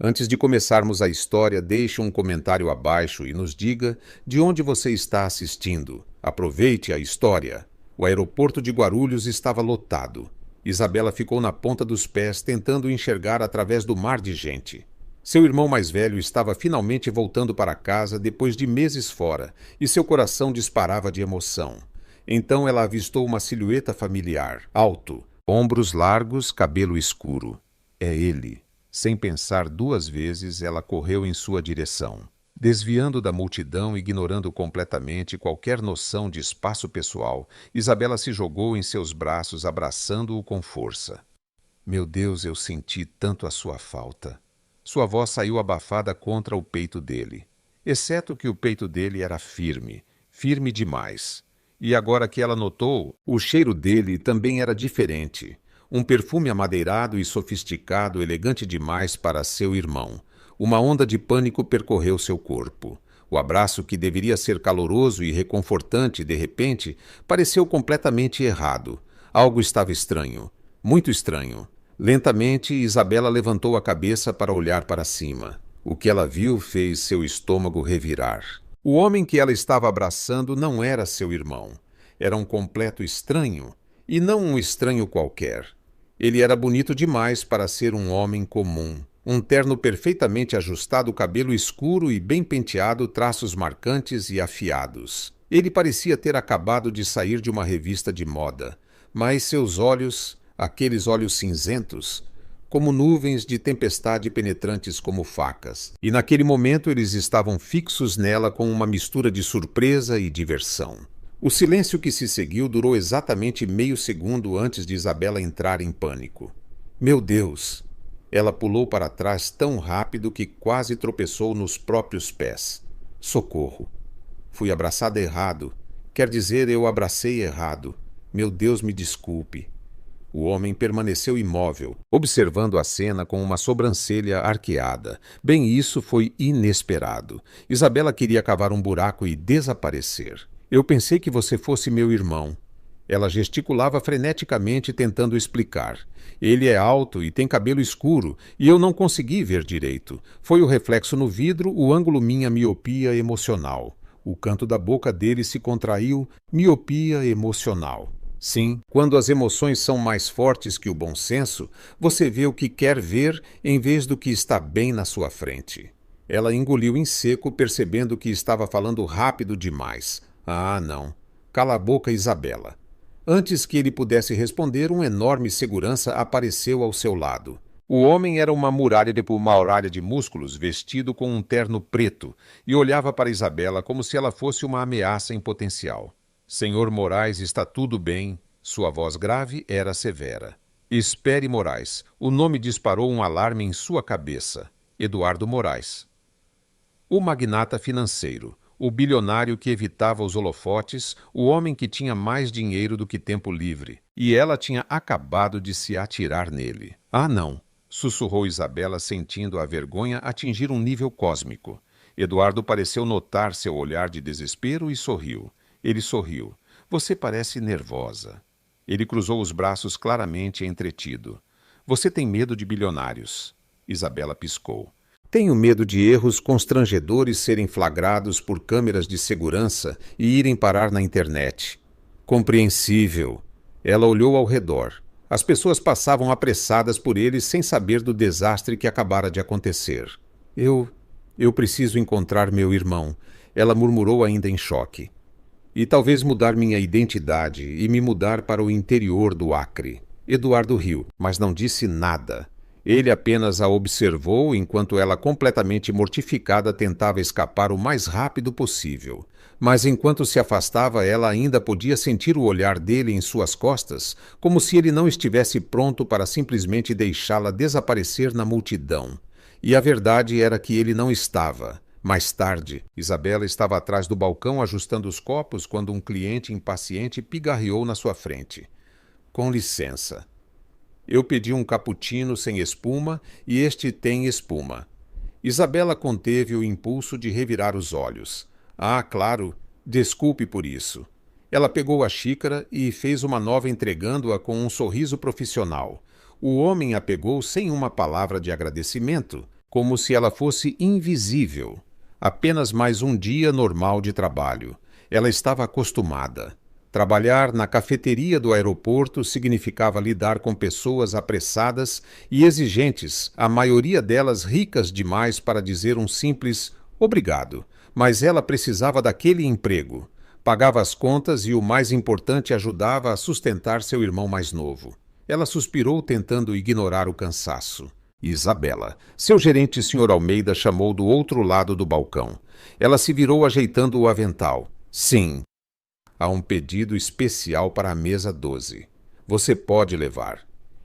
Antes de começarmos a história, deixe um comentário abaixo e nos diga de onde você está assistindo. Aproveite a história. O aeroporto de Guarulhos estava lotado. Isabela ficou na ponta dos pés tentando enxergar através do mar de gente. Seu irmão mais velho estava finalmente voltando para casa depois de meses fora e seu coração disparava de emoção. Então ela avistou uma silhueta familiar, alto, ombros largos, cabelo escuro. É ele. Sem pensar duas vezes, ela correu em sua direção. Desviando da multidão, ignorando completamente qualquer noção de espaço pessoal, Isabela se jogou em seus braços, abraçando-o com força. Meu Deus, eu senti tanto a sua falta. Sua voz saiu abafada contra o peito dele. Exceto que o peito dele era firme, firme demais. E agora que ela notou, o cheiro dele também era diferente. Um perfume amadeirado e sofisticado, elegante demais para seu irmão. Uma onda de pânico percorreu seu corpo. O abraço, que deveria ser caloroso e reconfortante, de repente, pareceu completamente errado. Algo estava estranho. Muito estranho. Lentamente, Isabela levantou a cabeça para olhar para cima. O que ela viu fez seu estômago revirar. O homem que ela estava abraçando não era seu irmão. Era um completo estranho. E não um estranho qualquer. Ele era bonito demais para ser um homem comum. Um terno perfeitamente ajustado, cabelo escuro e bem penteado, traços marcantes e afiados. Ele parecia ter acabado de sair de uma revista de moda. Mas seus olhos, aqueles olhos cinzentos, como nuvens de tempestade penetrantes como facas. E naquele momento eles estavam fixos nela com uma mistura de surpresa e diversão. O silêncio que se seguiu durou exatamente meio segundo antes de Isabela entrar em pânico. Meu Deus! Ela pulou para trás tão rápido que quase tropeçou nos próprios pés. Socorro! Fui abraçada errado. Quer dizer, eu abracei errado. Meu Deus, me desculpe. O homem permaneceu imóvel, observando a cena com uma sobrancelha arqueada. Bem, isso foi inesperado. Isabela queria cavar um buraco e desaparecer. Eu pensei que você fosse meu irmão. Ela gesticulava freneticamente, tentando explicar. Ele é alto e tem cabelo escuro, e eu não consegui ver direito. Foi o reflexo no vidro, o ângulo minha miopia emocional. O canto da boca dele se contraiu, miopia emocional. Sim, quando as emoções são mais fortes que o bom senso, você vê o que quer ver em vez do que está bem na sua frente. Ela engoliu em seco, percebendo que estava falando rápido demais. Ah, não. Cala a boca, Isabela. Antes que ele pudesse responder, um enorme segurança apareceu ao seu lado. O homem era uma muralha de músculos, vestido com um terno preto, e olhava para Isabela como se ela fosse uma ameaça em potencial. Senhor Moraes, está tudo bem? Sua voz grave era severa. Espere, Moraes. O nome disparou um alarme em sua cabeça. Eduardo Moraes. O magnata financeiro. O bilionário que evitava os holofotes, o homem que tinha mais dinheiro do que tempo livre. E ela tinha acabado de se atirar nele. Ah, não! Sussurrou Isabela, sentindo a vergonha atingir um nível cósmico. Eduardo pareceu notar seu olhar de desespero e sorriu. Ele sorriu. Você parece nervosa. Ele cruzou os braços claramente entretido. Você tem medo de bilionários. Isabela piscou. Tenho medo de erros constrangedores serem flagrados por câmeras de segurança e irem parar na internet. Compreensível. Ela olhou ao redor. As pessoas passavam apressadas por ele sem saber do desastre que acabara de acontecer. Eu preciso encontrar meu irmão, ela murmurou ainda em choque. E talvez mudar minha identidade e me mudar para o interior do Acre. Eduardo riu, mas não disse nada. Ele apenas a observou enquanto ela, completamente mortificada, tentava escapar o mais rápido possível. Mas enquanto se afastava, ela ainda podia sentir o olhar dele em suas costas, como se ele não estivesse pronto para simplesmente deixá-la desaparecer na multidão. E a verdade era que ele não estava. Mais tarde, Isabela estava atrás do balcão ajustando os copos quando um cliente impaciente pigarreou na sua frente. Com licença. Eu pedi um cappuccino sem espuma e este tem espuma. Isabela conteve o impulso de revirar os olhos. Ah, claro, desculpe por isso. Ela pegou a xícara e fez uma nova entregando-a com um sorriso profissional. O homem a pegou sem uma palavra de agradecimento. como se ela fosse invisível. Apenas mais um dia normal de trabalho. Ela estava acostumada. Trabalhar na cafeteria do aeroporto significava lidar com pessoas apressadas e exigentes, a maioria delas ricas demais para dizer um simples obrigado. Mas ela precisava daquele emprego. Pagava as contas e, o mais importante, ajudava a sustentar seu irmão mais novo. Ela suspirou, tentando ignorar o cansaço. Isabela. Seu gerente, Sr. Almeida, chamou do outro lado do balcão. Ela se virou ajeitando o avental. Sim. Há um pedido especial para a mesa 12. Você pode levar.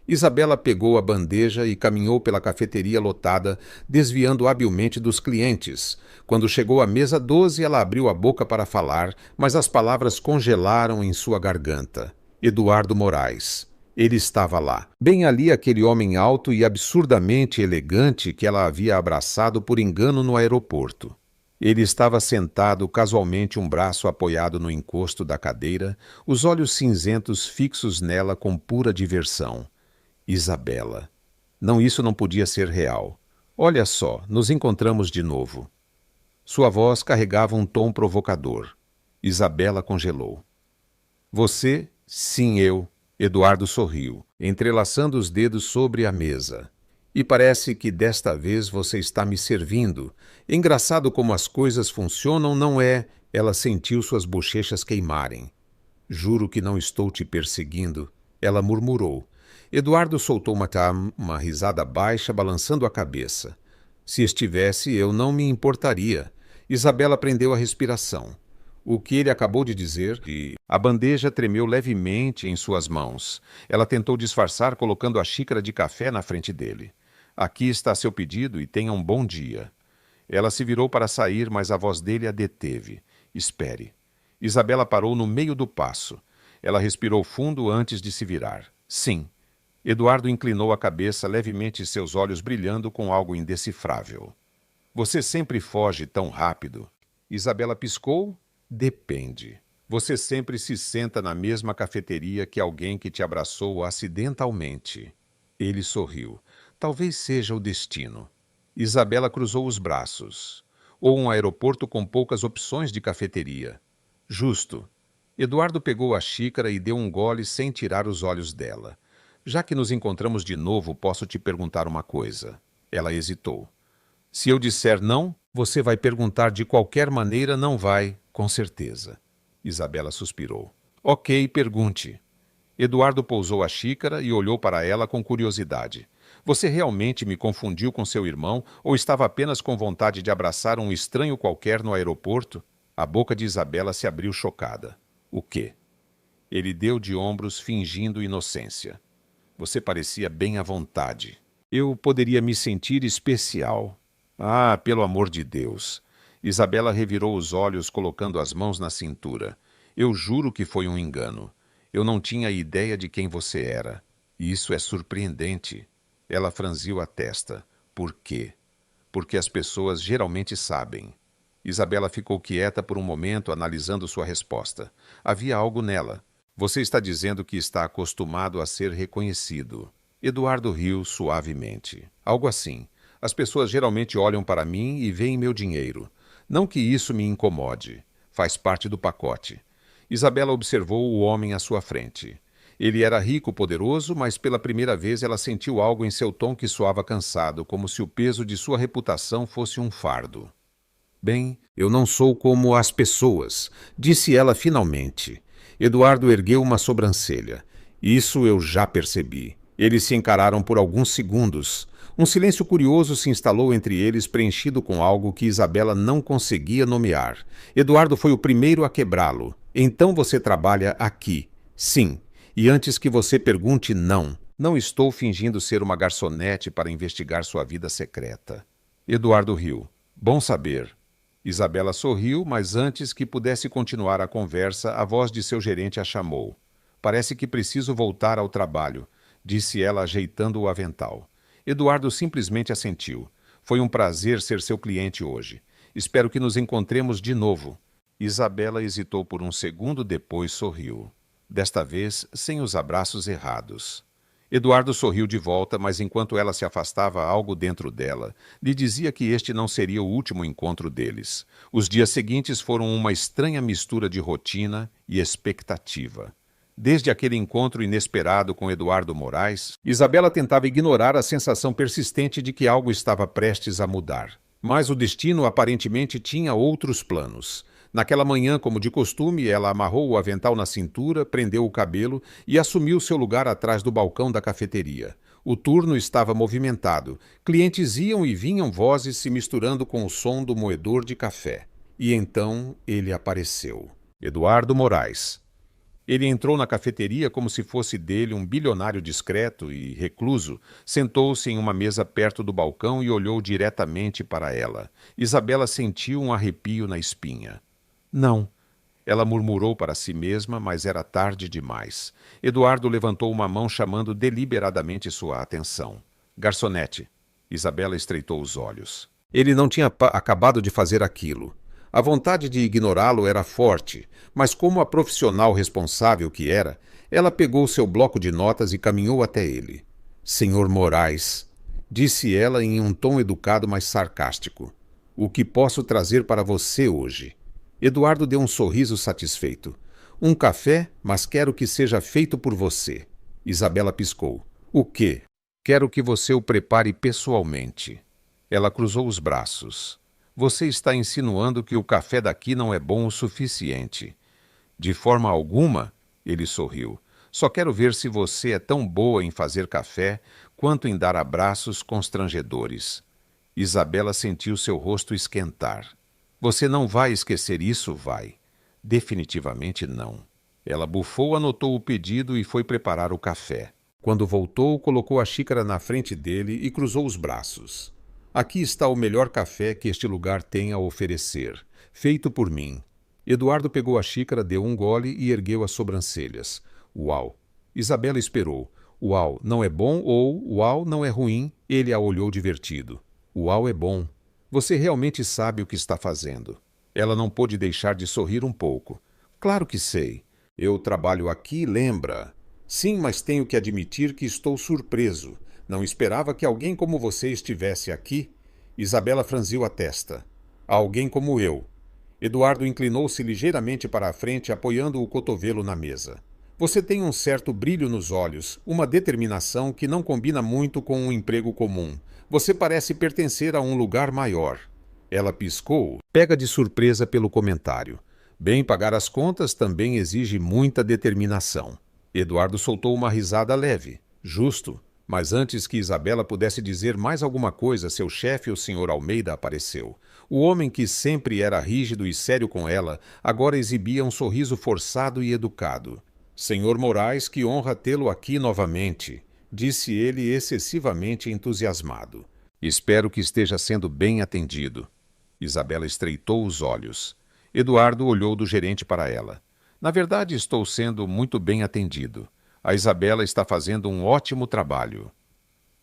Isabela pegou a bandeja e caminhou pela cafeteria lotada, desviando habilmente dos clientes. Quando chegou à mesa 12, ela abriu a boca para falar, mas as palavras congelaram em sua garganta. Eduardo Moraes. Ele estava lá. Bem ali, aquele homem alto e absurdamente elegante que ela havia abraçado por engano no aeroporto. Ele estava sentado, casualmente, um braço apoiado no encosto da cadeira, os olhos cinzentos fixos nela com pura diversão. Isabela. Não, isso não podia ser real. Olha só, nos encontramos de novo. Sua voz carregava um tom provocador. Isabela congelou. Você? Sim, eu. Eduardo sorriu, entrelaçando os dedos sobre a mesa. E parece que desta vez você está me servindo. Engraçado como as coisas funcionam, não é? Ela sentiu suas bochechas queimarem. Juro que não estou te perseguindo, ela murmurou. Eduardo soltou uma risada baixa, balançando a cabeça. Se estivesse, eu não me importaria. Isabela prendeu a respiração. O que ele acabou de dizer? A bandeja tremeu levemente em suas mãos. Ela tentou disfarçar, colocando a xícara de café na frente dele. Aqui está seu pedido e tenha um bom dia. Ela se virou para sair, mas a voz dele a deteve. Espere. Isabela parou no meio do passo. Ela respirou fundo antes de se virar. Sim. Eduardo inclinou a cabeça, levemente, seus olhos brilhando com algo indecifrável. Você sempre foge tão rápido. Isabela piscou. Depende. Você sempre se senta na mesma cafeteria que alguém que te abraçou acidentalmente. Ele sorriu. Talvez seja o destino. Isabela cruzou os braços. Ou um aeroporto com poucas opções de cafeteria. Justo. Eduardo pegou a xícara e deu um gole sem tirar os olhos dela. Já que nos encontramos de novo, posso te perguntar uma coisa. Ela hesitou. Se eu disser não, você vai perguntar de qualquer maneira, não vai, com certeza. Isabela suspirou. Ok, pergunte. Eduardo pousou a xícara e olhou para ela com curiosidade. Você realmente me confundiu com seu irmão ou estava apenas com vontade de abraçar um estranho qualquer no aeroporto? A boca de Isabela se abriu chocada. O quê? Ele deu de ombros, fingindo inocência. Você parecia bem à vontade. Eu poderia me sentir especial. Ah, pelo amor de Deus! Isabela revirou os olhos, colocando as mãos na cintura. Eu juro que foi um engano. Eu não tinha ideia de quem você era. Isso é surpreendente. Ela franziu a testa. Por quê? Porque as pessoas geralmente sabem. Isabela ficou quieta por um momento, analisando sua resposta. Havia algo nela. Você está dizendo que está acostumado a ser reconhecido. Eduardo riu suavemente. Algo assim. As pessoas geralmente olham para mim e veem meu dinheiro. Não que isso me incomode. Faz parte do pacote. Isabela observou o homem à sua frente. Ele era rico, poderoso, mas pela primeira vez ela sentiu algo em seu tom que soava cansado, como se o peso de sua reputação fosse um fardo. Bem, eu não sou como as pessoas, disse ela finalmente. Eduardo ergueu uma sobrancelha. Isso eu já percebi. Eles se encararam por alguns segundos. Um silêncio curioso se instalou entre eles, preenchido com algo que Isabela não conseguia nomear. Eduardo foi o primeiro a quebrá-lo. Então você trabalha aqui. Sim. E antes que você pergunte, não. Não estou fingindo ser uma garçonete para investigar sua vida secreta. Eduardo riu. Bom saber. Isabela sorriu, mas antes que pudesse continuar a conversa, a voz de seu gerente a chamou. Parece que preciso voltar ao trabalho, disse ela ajeitando o avental. Eduardo simplesmente assentiu. Foi um prazer ser seu cliente hoje. Espero que nos encontremos de novo. Isabela hesitou por um segundo, depois sorriu. Desta vez, sem os abraços errados. Eduardo sorriu de volta, mas enquanto ela se afastava, algo dentro dela lhe dizia que este não seria o último encontro deles. Os dias seguintes foram uma estranha mistura de rotina e expectativa. Desde aquele encontro inesperado com Eduardo Moraes, Isabela tentava ignorar a sensação persistente de que algo estava prestes a mudar. Mas o destino aparentemente tinha outros planos. Naquela manhã, como de costume, ela amarrou o avental na cintura, prendeu o cabelo e assumiu seu lugar atrás do balcão da cafeteria. O turno estava movimentado. Clientes iam e vinham, vozes se misturando com o som do moedor de café. E então ele apareceu. Eduardo Moraes. Ele entrou na cafeteria como se fosse dele um bilionário discreto e recluso, sentou-se em uma mesa perto do balcão e olhou diretamente para ela. Isabela sentiu um arrepio na espinha. Não. Ela murmurou para si mesma, mas era tarde demais. Eduardo levantou uma mão chamando deliberadamente sua atenção. Garçonete. Isabela estreitou os olhos. Ele não tinha acabado de fazer aquilo. A vontade de ignorá-lo era forte, mas como a profissional responsável que era, ela pegou seu bloco de notas e caminhou até ele. Senhor Moraes, disse ela em um tom educado, mas sarcástico. O que posso trazer para você hoje? Eduardo deu um sorriso satisfeito. Um café, mas quero que seja feito por você. Isabela piscou. O quê? Quero que você o prepare pessoalmente. Ela cruzou os braços. Você está insinuando que o café daqui não é bom o suficiente. De forma alguma, ele sorriu. Só quero ver se você é tão boa em fazer café quanto em dar abraços constrangedores. Isabela sentiu seu rosto esquentar. Você não vai esquecer isso, vai? Definitivamente não. Ela bufou, anotou o pedido e foi preparar o café. Quando voltou, colocou a xícara na frente dele e cruzou os braços. Aqui está o melhor café que este lugar tem a oferecer, feito por mim. Eduardo pegou a xícara, deu um gole e ergueu as sobrancelhas. Uau! Isabela esperou. Uau, não é bom ou uau, não é ruim? Ele a olhou divertido. Uau é bom. Você realmente sabe o que está fazendo. Ela não pôde deixar de sorrir um pouco. Claro que sei. Eu trabalho aqui, lembra? Sim, mas tenho que admitir que estou surpreso. Não esperava que alguém como você estivesse aqui. Isabela franziu a testa. Alguém como eu. Eduardo inclinou-se ligeiramente para a frente, apoiando o cotovelo na mesa. Você tem um certo brilho nos olhos, uma determinação que não combina muito com um emprego comum. Você parece pertencer a um lugar maior. Ela piscou, pega de surpresa pelo comentário. Bem, pagar as contas também exige muita determinação. Eduardo soltou uma risada leve. Justo. Mas antes que Isabela pudesse dizer mais alguma coisa, seu chefe, o Sr. Almeida, apareceu. O homem que sempre era rígido e sério com ela, agora exibia um sorriso forçado e educado. Senhor Moraes, que honra tê-lo aqui novamente, disse ele excessivamente entusiasmado. Espero que esteja sendo bem atendido. Isabela estreitou os olhos. Eduardo olhou do gerente para ela. Na verdade, estou sendo muito bem atendido. A Isabela está fazendo um ótimo trabalho.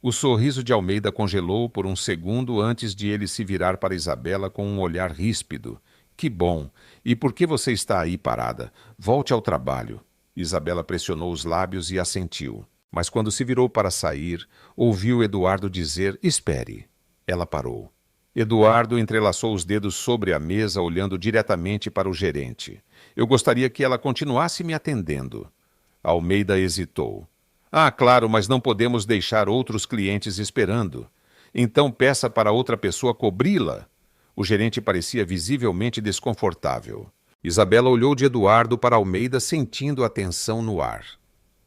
O sorriso de Almeida congelou por um segundo antes de ele se virar para Isabela com um olhar ríspido. Que bom! E por que você está aí parada? Volte ao trabalho. Isabela pressionou os lábios e assentiu. Mas quando se virou para sair, ouviu Eduardo dizer, espere. Ela parou. Eduardo entrelaçou os dedos sobre a mesa, olhando diretamente para o gerente. Eu gostaria que ela continuasse me atendendo. Almeida hesitou. Ah, claro, mas não podemos deixar outros clientes esperando. Então peça para outra pessoa cobri-la. O gerente parecia visivelmente desconfortável. Isabela olhou de Eduardo para Almeida, sentindo a tensão no ar.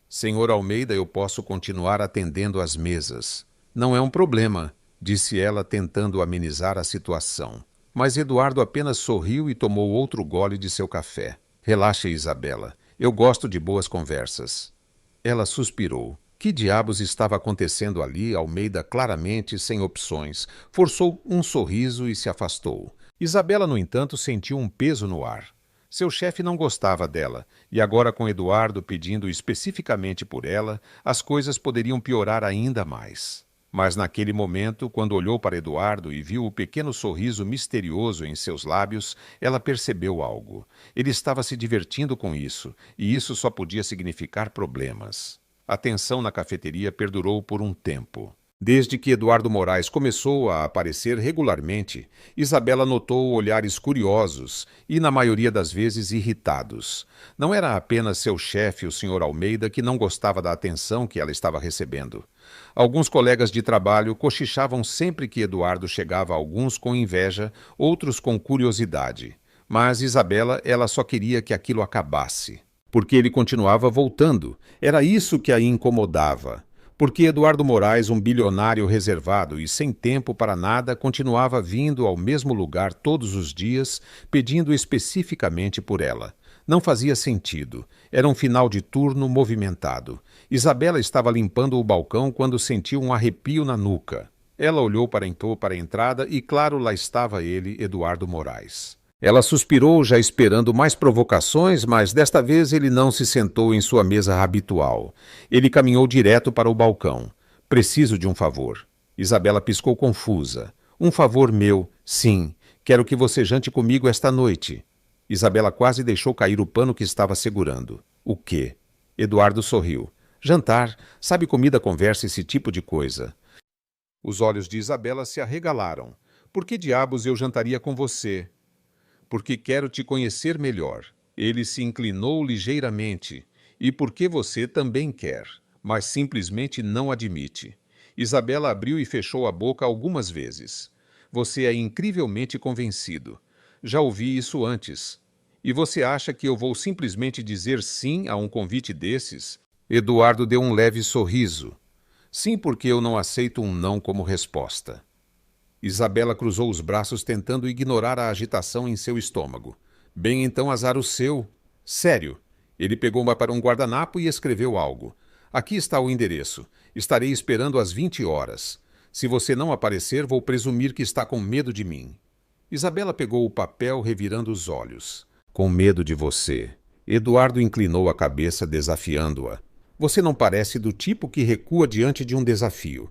Senhor Almeida, eu posso continuar atendendo às mesas. Não é um problema, disse ela, tentando amenizar a situação. Mas Eduardo apenas sorriu e tomou outro gole de seu café. Relaxe, Isabela. Eu gosto de boas conversas. Ela suspirou. Que diabos estava acontecendo ali? Almeida, claramente sem opções, forçou um sorriso e se afastou. Isabela, no entanto, sentiu um peso no ar. Seu chefe não gostava dela, e agora com Eduardo pedindo especificamente por ela, as coisas poderiam piorar ainda mais. Mas naquele momento, quando olhou para Eduardo e viu o pequeno sorriso misterioso em seus lábios, ela percebeu algo. Ele estava se divertindo com isso, e isso só podia significar problemas. A tensão na cafeteria perdurou por um tempo. Desde que Eduardo Moraes começou a aparecer regularmente, Isabela notou olhares curiosos e, na maioria das vezes, irritados. Não era apenas seu chefe, o Sr. Almeida, que não gostava da atenção que ela estava recebendo. Alguns colegas de trabalho cochichavam sempre que Eduardo chegava, alguns com inveja, outros com curiosidade. Mas Isabela, ela só queria que aquilo acabasse. Porque ele continuava voltando. Era isso que a incomodava. Porque Eduardo Moraes, um bilionário reservado e sem tempo para nada, continuava vindo ao mesmo lugar todos os dias, pedindo especificamente por ela. Não fazia sentido. Era um final de turno movimentado. Isabela estava limpando o balcão quando sentiu um arrepio na nuca. Ela olhou para a entrada e, claro, lá estava ele, Eduardo Moraes. Ela suspirou, já esperando mais provocações, mas desta vez ele não se sentou em sua mesa habitual. Ele caminhou direto para o balcão. Preciso de um favor. Isabela piscou confusa. Um favor meu, sim. Quero que você jante comigo esta noite. Isabela quase deixou cair o pano que estava segurando. O quê? Eduardo sorriu. Jantar. Sabe, comida, conversa, esse tipo de coisa. Os olhos de Isabela se arregalaram. Por que diabos eu jantaria com você? Porque quero te conhecer melhor. Ele se inclinou ligeiramente. E porque você também quer, mas simplesmente não admite. Isabela abriu e fechou a boca algumas vezes. Você é incrivelmente convencido. Já ouvi isso antes. E você acha que eu vou simplesmente dizer sim a um convite desses? Eduardo deu um leve sorriso. Sim, porque eu não aceito um não como resposta. Isabela cruzou os braços tentando ignorar a agitação em seu estômago. Bem, então azar o seu. Sério. Ele pegou para um guardanapo e escreveu algo. Aqui está o endereço. Estarei esperando às 20 horas. Se você não aparecer, vou presumir que está com medo de mim. Isabela pegou o papel, revirando os olhos. Com medo de você. Eduardo inclinou a cabeça, desafiando-a. Você não parece do tipo que recua diante de um desafio.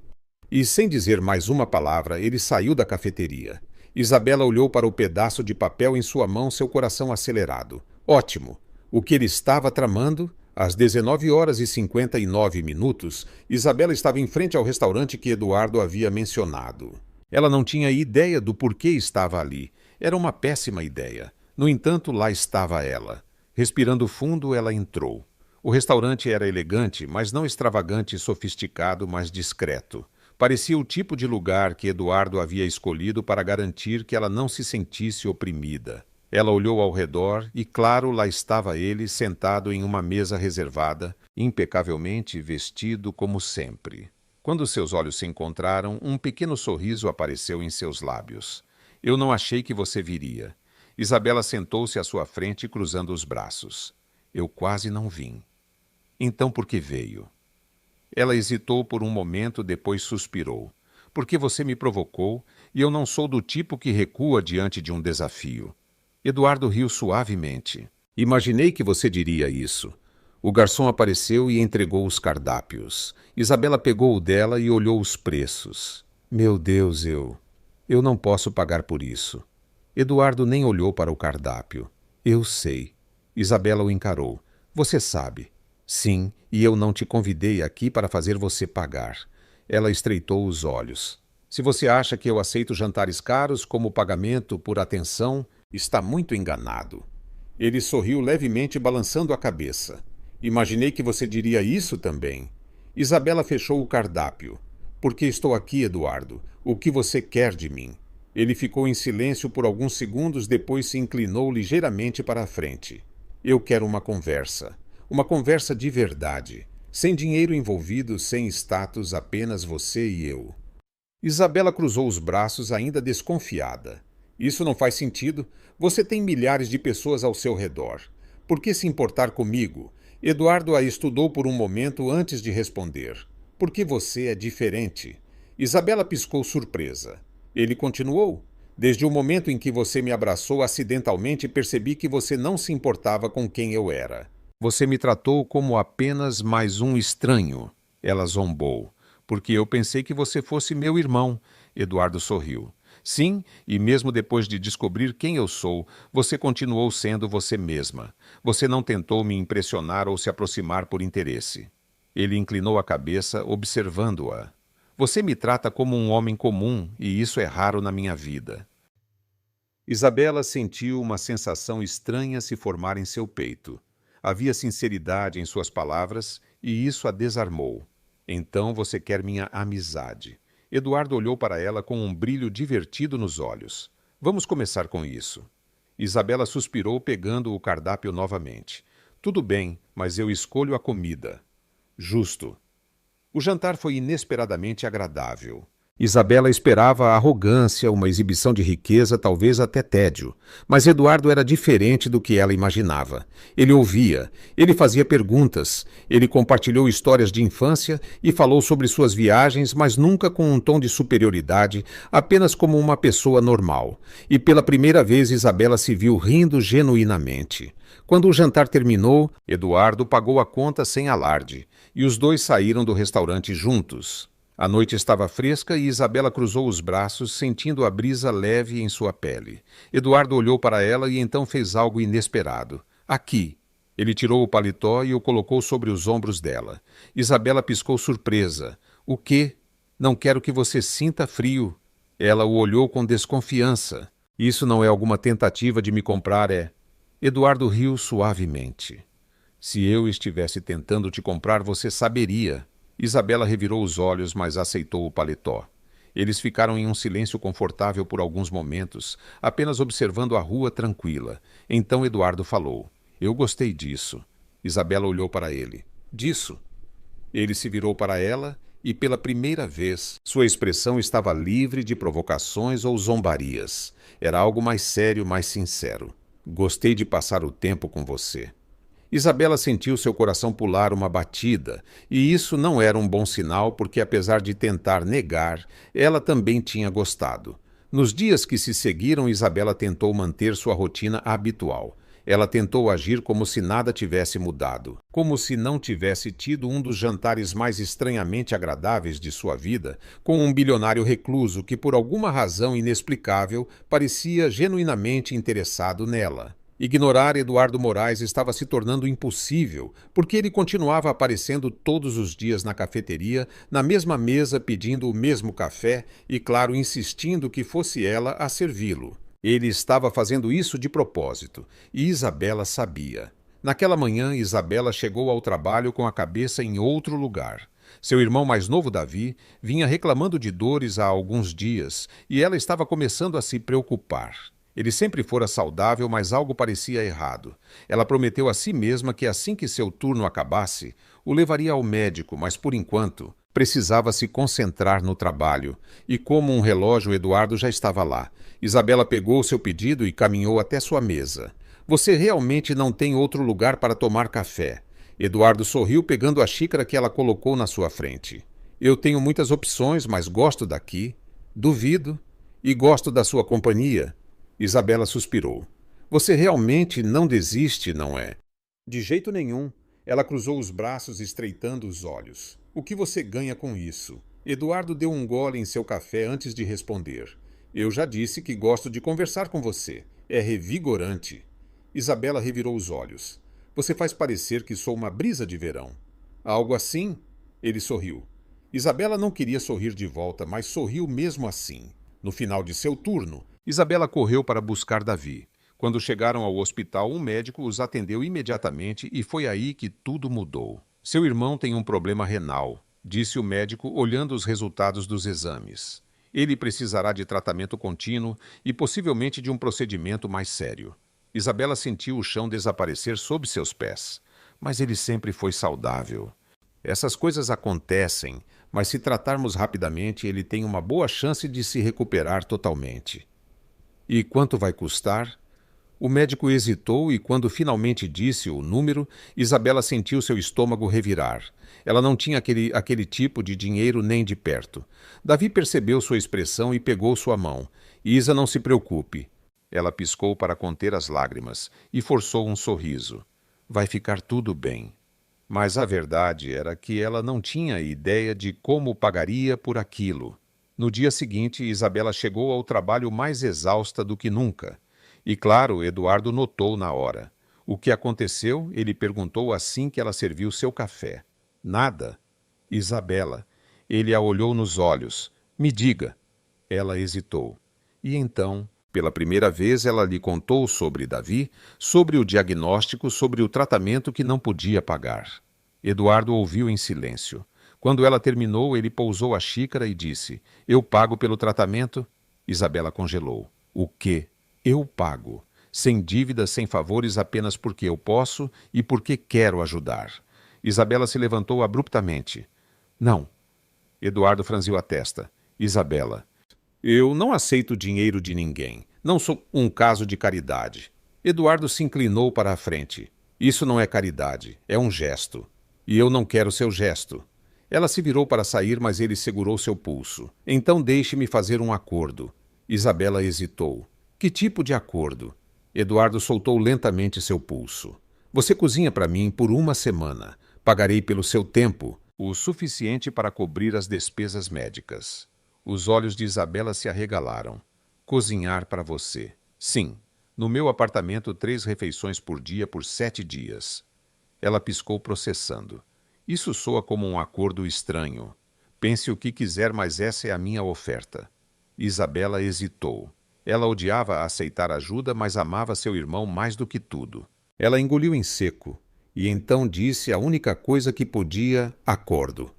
E, sem dizer mais uma palavra, ele saiu da cafeteria. Isabela olhou para o pedaço de papel em sua mão, seu coração acelerado. Ótimo! O que ele estava tramando? Às 19h59, Isabela estava em frente ao restaurante que Eduardo havia mencionado. Ela não tinha ideia do porquê estava ali. Era uma péssima ideia. No entanto, lá estava ela. Respirando fundo, ela entrou. O restaurante era elegante, mas não extravagante e sofisticado, mas discreto. Parecia o tipo de lugar que Eduardo havia escolhido para garantir que ela não se sentisse oprimida. Ela olhou ao redor e, claro, lá estava ele, sentado em uma mesa reservada, impecavelmente vestido como sempre. Quando seus olhos se encontraram, um pequeno sorriso apareceu em seus lábios. Eu não achei que você viria. Isabela sentou-se à sua frente, cruzando os braços. Eu quase não vim. Então por que veio? Ela hesitou por um momento, depois suspirou. Porque você me provocou, e eu não sou do tipo que recua diante de um desafio. Eduardo riu suavemente. Imaginei que você diria isso. O garçom apareceu e entregou os cardápios. Isabela pegou o dela e olhou os preços. Meu Deus, eu não posso pagar por isso. Eduardo nem olhou para o cardápio. Eu sei. Isabela o encarou. Você sabe. Sim, e eu não te convidei aqui para fazer você pagar. Ela estreitou os olhos. Se você acha que eu aceito jantares caros como pagamento por atenção, está muito enganado. Ele sorriu levemente, balançando a cabeça. Imaginei que você diria isso também. Isabela fechou o cardápio. Por que estou aqui, Eduardo? O que você quer de mim? Ele ficou em silêncio por alguns segundos, depois se inclinou ligeiramente para a frente. Eu quero uma conversa. Uma conversa de verdade. Sem dinheiro envolvido, sem status, apenas você e eu. Isabela cruzou os braços, ainda desconfiada. Isso não faz sentido. Você tem milhares de pessoas ao seu redor. Por que se importar comigo? Eduardo a estudou por um momento antes de responder. Porque você é diferente. Isabela piscou surpresa. Ele continuou. Desde o momento em que você me abraçou acidentalmente, percebi que você não se importava com quem eu era. Você me tratou como apenas mais um estranho. Ela zombou. Porque eu pensei que você fosse meu irmão. Eduardo sorriu. Sim, e mesmo depois de descobrir quem eu sou, você continuou sendo você mesma. Você não tentou me impressionar ou se aproximar por interesse. Ele inclinou a cabeça, observando-a. Você me trata como um homem comum, e isso é raro na minha vida. Isabela sentiu uma sensação estranha se formar em seu peito. Havia sinceridade em suas palavras, e isso a desarmou. Então você quer minha amizade. Eduardo olhou para ela com um brilho divertido nos olhos. Vamos começar com isso. Isabela suspirou, pegando o cardápio novamente. Tudo bem, mas eu escolho a comida. Justo. O jantar foi inesperadamente agradável. Isabela esperava a arrogância, uma exibição de riqueza, talvez até tédio. Mas Eduardo era diferente do que ela imaginava. Ele ouvia, ele fazia perguntas, ele compartilhou histórias de infância e falou sobre suas viagens, mas nunca com um tom de superioridade, apenas como uma pessoa normal. E pela primeira vez Isabela se viu rindo genuinamente. Quando o jantar terminou, Eduardo pagou a conta sem alarde, e os dois saíram do restaurante juntos. A noite estava fresca e Isabela cruzou os braços, sentindo a brisa leve em sua pele. Eduardo olhou para ela e então fez algo inesperado. Aqui. Ele tirou o paletó e o colocou sobre os ombros dela. Isabela piscou surpresa. O quê? Não quero que você sinta frio. Ela o olhou com desconfiança. Isso não é alguma tentativa de me comprar, é? Eduardo riu suavemente. Se eu estivesse tentando te comprar, você saberia. Isabela revirou os olhos, mas aceitou o paletó. Eles ficaram em um silêncio confortável por alguns momentos, apenas observando a rua tranquila. Então Eduardo falou. Eu gostei disso. Isabela olhou para ele. Disso? Ele se virou para ela e, pela primeira vez, sua expressão estava livre de provocações ou zombarias. Era algo mais sério, mais sincero. Gostei de passar o tempo com você. Isabela sentiu seu coração pular uma batida, e isso não era um bom sinal porque, apesar de tentar negar, ela também tinha gostado. Nos dias que se seguiram, Isabela tentou manter sua rotina habitual. Ela tentou agir como se nada tivesse mudado, como se não tivesse tido um dos jantares mais estranhamente agradáveis de sua vida, com um bilionário recluso que, por alguma razão inexplicável, parecia genuinamente interessado nela. Ignorar Eduardo Moraes estava se tornando impossível, porque ele continuava aparecendo todos os dias na cafeteria, na mesma mesa, pedindo o mesmo café e, claro, insistindo que fosse ela a servi-lo. Ele estava fazendo isso de propósito, e Isabela sabia. Naquela manhã, Isabela chegou ao trabalho com a cabeça em outro lugar. Seu irmão mais novo, Davi, vinha reclamando de dores há alguns dias, e ela estava começando a se preocupar. Ele sempre fora saudável, mas algo parecia errado. Ela prometeu a si mesma que assim que seu turno acabasse, o levaria ao médico, mas por enquanto precisava se concentrar no trabalho. E como um relógio, Eduardo já estava lá. Isabela pegou seu pedido e caminhou até sua mesa. Você realmente não tem outro lugar para tomar café. Eduardo sorriu pegando a xícara que ela colocou na sua frente. Eu tenho muitas opções, mas gosto daqui. Duvido. E gosto da sua companhia. Isabela suspirou. Você realmente não desiste, não é? De jeito nenhum. Ela cruzou os braços, estreitando os olhos. O que você ganha com isso? Eduardo deu um gole em seu café antes de responder. Eu já disse que gosto de conversar com você. É revigorante. Isabela revirou os olhos. Você faz parecer que sou uma brisa de verão. Algo assim? Ele sorriu. Isabela não queria sorrir de volta, mas sorriu mesmo assim. No final de seu turno, Isabela correu para buscar Davi. Quando chegaram ao hospital, um médico os atendeu imediatamente e foi aí que tudo mudou. Seu irmão tem um problema renal, disse o médico, olhando os resultados dos exames. Ele precisará de tratamento contínuo e possivelmente de um procedimento mais sério. Isabela sentiu o chão desaparecer sob seus pés. Mas ele sempre foi saudável. Essas coisas acontecem, mas se tratarmos rapidamente, ele tem uma boa chance de se recuperar totalmente. E quanto vai custar? O médico hesitou e, quando finalmente disse o número, Isabela sentiu seu estômago revirar. Ela não tinha aquele tipo de dinheiro nem de perto. Davi percebeu sua expressão e pegou sua mão. Isa, não se preocupe. Ela piscou para conter as lágrimas e forçou um sorriso. Vai ficar tudo bem. Mas a verdade era que ela não tinha ideia de como pagaria por aquilo. No dia seguinte, Isabela chegou ao trabalho mais exausta do que nunca. E, claro, Eduardo notou na hora. O que aconteceu, ele perguntou assim que ela serviu seu café. Nada. Isabela. Ele a olhou nos olhos. Me diga. Ela hesitou. E então, pela primeira vez, ela lhe contou sobre Davi, sobre o diagnóstico, sobre o tratamento que não podia pagar. Eduardo ouviu em silêncio. Quando ela terminou, ele pousou a xícara e disse: Eu pago pelo tratamento? Isabela congelou. O quê? Eu pago. Sem dívidas, sem favores, apenas porque eu posso e porque quero ajudar. Isabela se levantou abruptamente. Não. Eduardo franziu a testa. Isabela. Eu não aceito dinheiro de ninguém. Não sou um caso de caridade. Eduardo se inclinou para a frente. Isso não é caridade, é um gesto. E eu não quero seu gesto. Ela se virou para sair, mas ele segurou seu pulso. Então deixe-me fazer um acordo. Isabela hesitou. Que tipo de acordo? Eduardo soltou lentamente seu pulso. Você cozinha para mim por uma semana. Pagarei pelo seu tempo, o suficiente para cobrir as despesas médicas. Os olhos de Isabela se arregalaram. Cozinhar para você. Sim, no meu apartamento 3 refeições por dia por 7 dias. Ela piscou processando. Isso soa como um acordo estranho. Pense o que quiser, mas essa é a minha oferta. Isabela hesitou. Ela odiava aceitar ajuda, mas amava seu irmão mais do que tudo. Ela engoliu em seco, e então disse a única coisa que podia: acordo.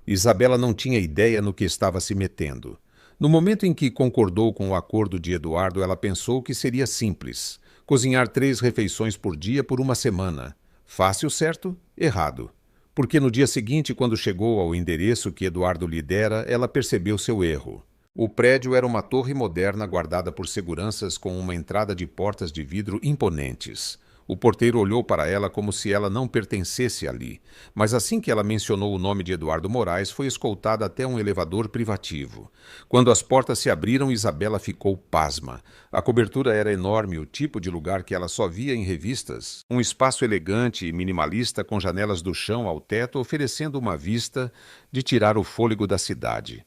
Isabela não tinha ideia no que estava se metendo. No momento em que concordou com o acordo de Eduardo, ela pensou que seria simples. Cozinhar 3 refeições por dia por uma semana. Fácil, certo? Errado. Porque no dia seguinte, quando chegou ao endereço que Eduardo lhe dera, ela percebeu seu erro. O prédio era uma torre moderna guardada por seguranças com uma entrada de portas de vidro imponentes. O porteiro olhou para ela como se ela não pertencesse ali, mas assim que ela mencionou o nome de Eduardo Moraes, foi escoltada até um elevador privativo. Quando as portas se abriram, Isabela ficou pasma. A cobertura era enorme, o tipo de lugar que ela só via em revistas. Um espaço elegante e minimalista com janelas do chão ao teto, oferecendo uma vista de tirar o fôlego da cidade.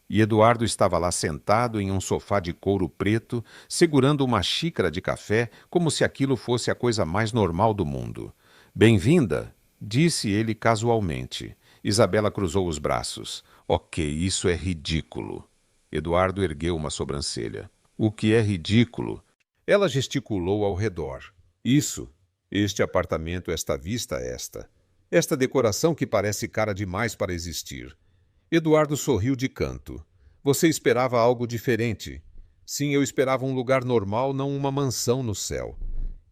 E Eduardo estava lá sentado em um sofá de couro preto, segurando uma xícara de café, como se aquilo fosse a coisa mais normal do mundo. Bem-vinda, disse ele casualmente. Isabela cruzou os braços. Ok, isso é ridículo. Eduardo ergueu uma sobrancelha. O que é ridículo? Ela gesticulou ao redor. Isso. Este apartamento, esta vista, esta decoração que parece cara demais para existir. Eduardo sorriu de canto. Você esperava algo diferente. Sim, eu esperava um lugar normal, não uma mansão no céu.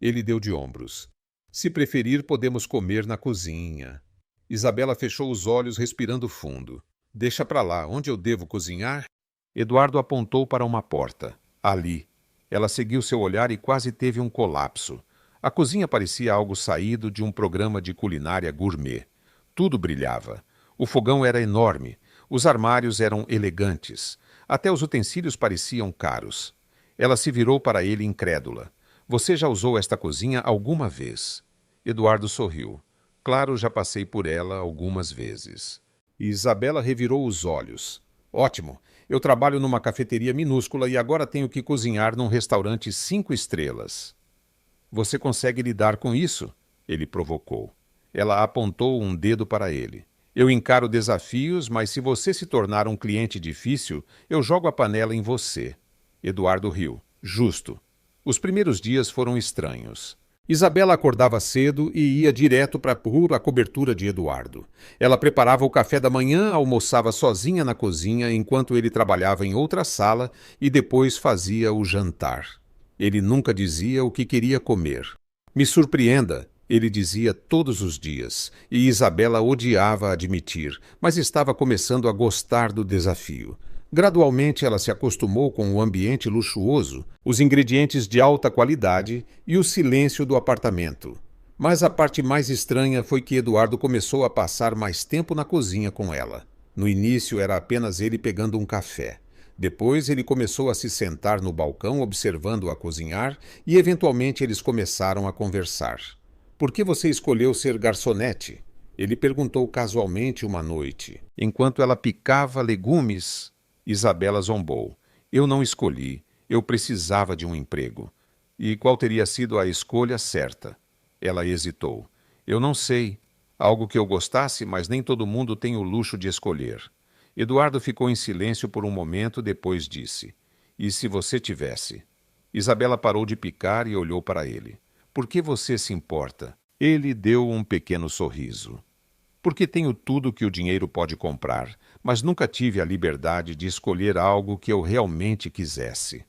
Ele deu de ombros. Se preferir, podemos comer na cozinha. Isabela fechou os olhos, respirando fundo. Deixa pra lá, onde eu devo cozinhar? Eduardo apontou para uma porta. Ali. Ela seguiu seu olhar e quase teve um colapso. A cozinha parecia algo saído de um programa de culinária gourmet. Tudo brilhava. O fogão era enorme. Os armários eram elegantes. Até os utensílios pareciam caros. Ela se virou para ele incrédula. Você já usou esta cozinha alguma vez? Eduardo sorriu. Claro, já passei por ela algumas vezes. Isabela revirou os olhos. Ótimo. Eu trabalho numa cafeteria minúscula e agora tenho que cozinhar num restaurante 5 estrelas. Você consegue lidar com isso? Ele provocou. Ela apontou um dedo para ele. Eu encaro desafios, mas se você se tornar um cliente difícil, eu jogo a panela em você. Eduardo riu. Justo. Os primeiros dias foram estranhos. Isabela acordava cedo e ia direto para a cobertura de Eduardo. Ela preparava o café da manhã, almoçava sozinha na cozinha enquanto ele trabalhava em outra sala e depois fazia o jantar. Ele nunca dizia o que queria comer. Me surpreenda, ele dizia todos os dias, e Isabela odiava admitir, mas estava começando a gostar do desafio. Gradualmente ela se acostumou com o ambiente luxuoso, os ingredientes de alta qualidade e o silêncio do apartamento. Mas a parte mais estranha foi que Eduardo começou a passar mais tempo na cozinha com ela. No início era apenas ele pegando um café. Depois ele começou a se sentar no balcão observando-a cozinhar e eventualmente eles começaram a conversar. Por que você escolheu ser garçonete? Ele perguntou casualmente uma noite. Enquanto ela picava legumes, Isabela zombou. Eu não escolhi. Eu precisava de um emprego. E qual teria sido a escolha certa? Ela hesitou. Eu não sei. Algo que eu gostasse, mas nem todo mundo tem o luxo de escolher. Eduardo ficou em silêncio por um momento, depois disse: E se você tivesse? Isabela parou de picar e olhou para ele. Por que você se importa? Ele deu um pequeno sorriso. Porque tenho tudo que o dinheiro pode comprar, mas nunca tive a liberdade de escolher algo que eu realmente quisesse.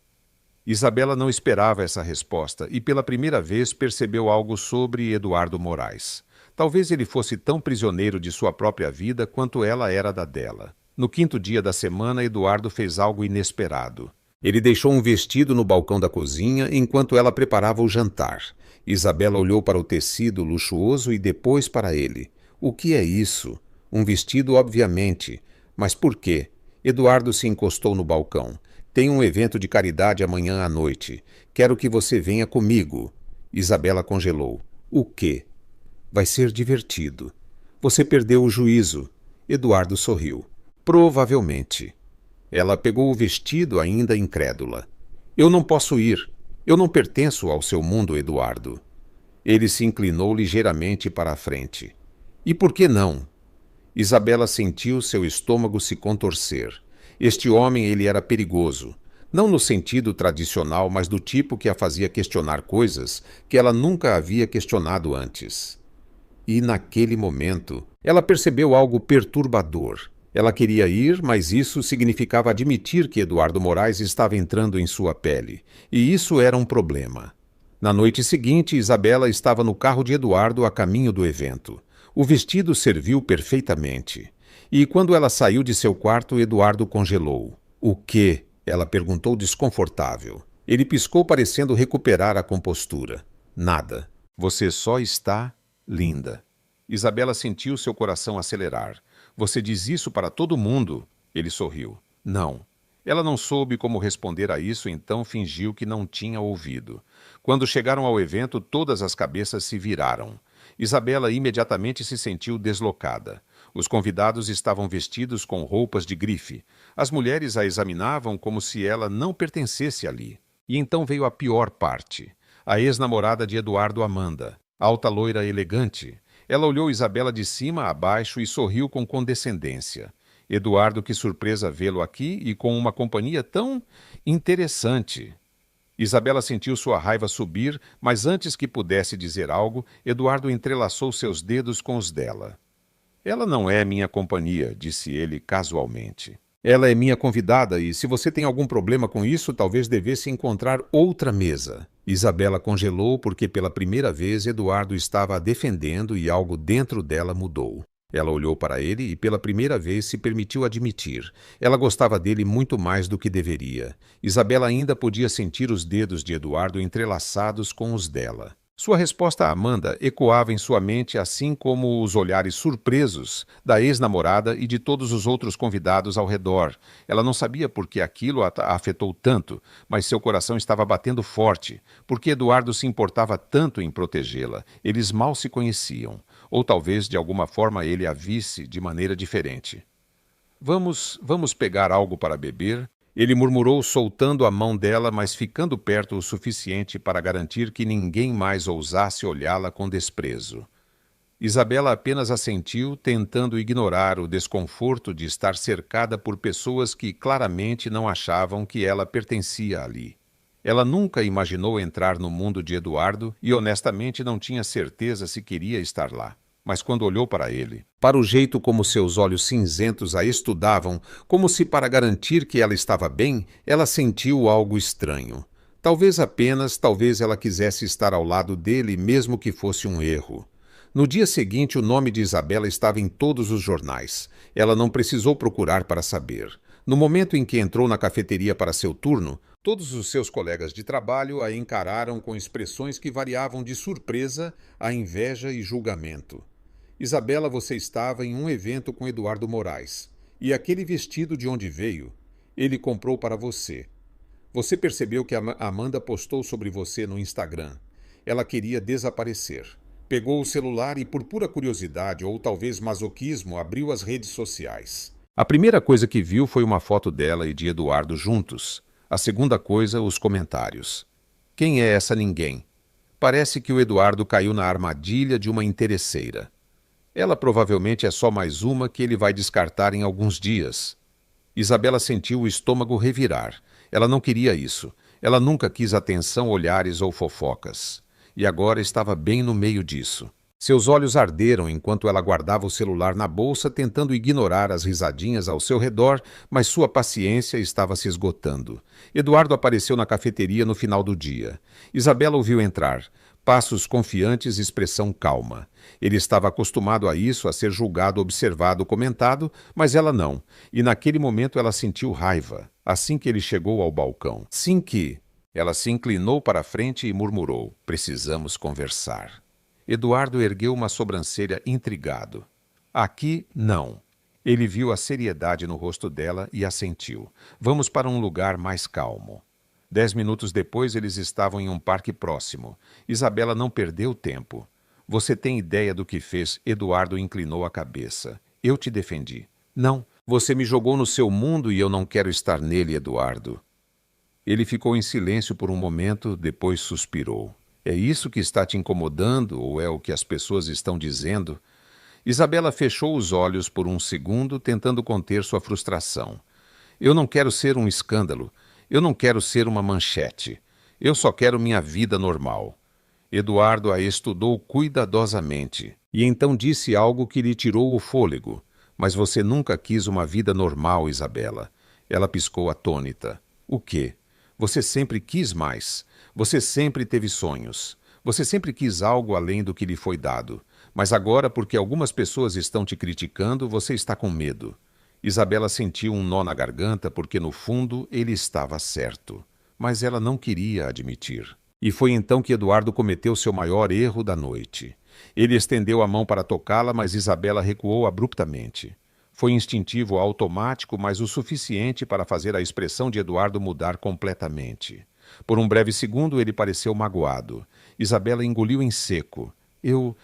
Isabela não esperava essa resposta e pela primeira vez percebeu algo sobre Eduardo Moraes. Talvez ele fosse tão prisioneiro de sua própria vida quanto ela era da dela. No quinto dia da semana, Eduardo fez algo inesperado. Ele deixou um vestido no balcão da cozinha enquanto ela preparava o jantar. Isabela olhou para o tecido luxuoso e depois para ele. O que é isso? Um vestido, obviamente. Mas por quê? Eduardo se encostou no balcão. Tem um evento de caridade amanhã à noite. Quero que você venha comigo. Isabela congelou. O quê? Vai ser divertido. Você perdeu o juízo. Eduardo sorriu. Provavelmente. Ela pegou o vestido ainda incrédula. Eu não posso ir. Eu não pertenço ao seu mundo, Eduardo. Ele se inclinou ligeiramente para a frente. E por que não? Isabela sentiu seu estômago se contorcer. Este homem, ele era perigoso. Não no sentido tradicional, mas do tipo que a fazia questionar coisas que ela nunca havia questionado antes. E naquele momento, ela percebeu algo perturbador. Ela queria ir, mas isso significava admitir que Eduardo Moraes estava entrando em sua pele. E isso era um problema. Na noite seguinte, Isabela estava no carro de Eduardo a caminho do evento. O vestido serviu perfeitamente. E quando ela saiu de seu quarto, Eduardo congelou. O quê? Ela perguntou desconfortável. Ele piscou parecendo recuperar a compostura. Nada. Você só está linda. Isabela sentiu seu coração acelerar. Você diz isso para todo mundo? Ele sorriu. Não. Ela não soube como responder a isso, então fingiu que não tinha ouvido. Quando chegaram ao evento, todas as cabeças se viraram. Isabela imediatamente se sentiu deslocada. Os convidados estavam vestidos com roupas de grife. As mulheres a examinavam como se ela não pertencesse ali. E então veio a pior parte. A ex-namorada de Eduardo, Amanda. Alta loira elegante. Ela olhou Isabela de cima a baixo e sorriu com condescendência. Eduardo, que surpresa vê-lo aqui e com uma companhia tão interessante. Isabela sentiu sua raiva subir, mas antes que pudesse dizer algo, Eduardo entrelaçou seus dedos com os dela. Ela não é minha companhia, disse ele casualmente. Ela é minha convidada e, se você tem algum problema com isso, talvez devesse encontrar outra mesa. Isabela congelou porque pela primeira vez Eduardo estava a defendendo e algo dentro dela mudou. Ela olhou para ele e pela primeira vez se permitiu admitir. Ela gostava dele muito mais do que deveria. Isabela ainda podia sentir os dedos de Eduardo entrelaçados com os dela. Sua resposta a Amanda ecoava em sua mente, assim como os olhares surpresos da ex-namorada e de todos os outros convidados ao redor. Ela não sabia por que aquilo a afetou tanto, mas seu coração estava batendo forte. Por que Eduardo se importava tanto em protegê-la? Eles mal se conheciam. Ou talvez, de alguma forma, ele a visse de maneira diferente. Vamos pegar algo para beber? Ele murmurou, soltando a mão dela, mas ficando perto o suficiente para garantir que ninguém mais ousasse olhá-la com desprezo. Isabela apenas assentiu, tentando ignorar o desconforto de estar cercada por pessoas que claramente não achavam que ela pertencia ali. Ela nunca imaginou entrar no mundo de Eduardo e honestamente não tinha certeza se queria estar lá. Mas quando olhou para ele, para o jeito como seus olhos cinzentos a estudavam, como se para garantir que ela estava bem, ela sentiu algo estranho. Talvez ela quisesse estar ao lado dele, mesmo que fosse um erro. No dia seguinte, o nome de Isabela estava em todos os jornais. Ela não precisou procurar para saber. No momento em que entrou na cafeteria para seu turno, todos os seus colegas de trabalho a encararam com expressões que variavam de surpresa a inveja e julgamento. Isabela, você estava em um evento com Eduardo Moraes. E aquele vestido de onde veio, ele comprou para você. Você percebeu que a Amanda postou sobre você no Instagram. Ela queria desaparecer. Pegou o celular e, por pura curiosidade ou talvez masoquismo, abriu as redes sociais. A primeira coisa que viu foi uma foto dela e de Eduardo juntos. A segunda coisa, os comentários. Quem é essa ninguém? Parece que o Eduardo caiu na armadilha de uma interesseira. Ela provavelmente é só mais uma que ele vai descartar em alguns dias. Isabela sentiu o estômago revirar. Ela não queria isso. Ela nunca quis atenção, olhares ou fofocas. E agora estava bem no meio disso. Seus olhos arderam enquanto ela guardava o celular na bolsa, tentando ignorar as risadinhas ao seu redor, mas sua paciência estava se esgotando. Eduardo apareceu na cafeteria no final do dia. Isabela o viu entrar. Passos confiantes, expressão calma. Ele estava acostumado a isso, a ser julgado, observado, comentado, mas ela não. E naquele momento ela sentiu raiva, assim que ele chegou ao balcão. Sim que... Ela se inclinou para a frente e murmurou: "Precisamos conversar." Eduardo ergueu uma sobrancelha intrigado. Aqui, não. Ele viu a seriedade no rosto dela e assentiu. Vamos para um lugar mais calmo. 10 minutos depois, eles estavam em um parque próximo. Isabela não perdeu tempo. Você tem ideia do que fez? Eduardo inclinou a cabeça. Eu te defendi. Não, você me jogou no seu mundo e eu não quero estar nele, Eduardo. Ele ficou em silêncio por um momento, depois suspirou. É isso que está te incomodando ou é o que as pessoas estão dizendo? Isabela fechou os olhos por um segundo, tentando conter sua frustração. Eu não quero ser um escândalo. Eu não quero ser uma manchete. Eu só quero minha vida normal. Eduardo a estudou cuidadosamente e então disse algo que lhe tirou o fôlego. Mas você nunca quis uma vida normal, Isabela. Ela piscou atônita. O quê? Você sempre quis mais. Você sempre teve sonhos. Você sempre quis algo além do que lhe foi dado. Mas agora, porque algumas pessoas estão te criticando, você está com medo. Isabela sentiu um nó na garganta porque, no fundo, ele estava certo. Mas ela não queria admitir. E foi então que Eduardo cometeu seu maior erro da noite. Ele estendeu a mão para tocá-la, mas Isabela recuou abruptamente. Foi instintivo, automático, mas o suficiente para fazer a expressão de Eduardo mudar completamente. Por um breve segundo, ele pareceu magoado. Isabela engoliu em seco. Eu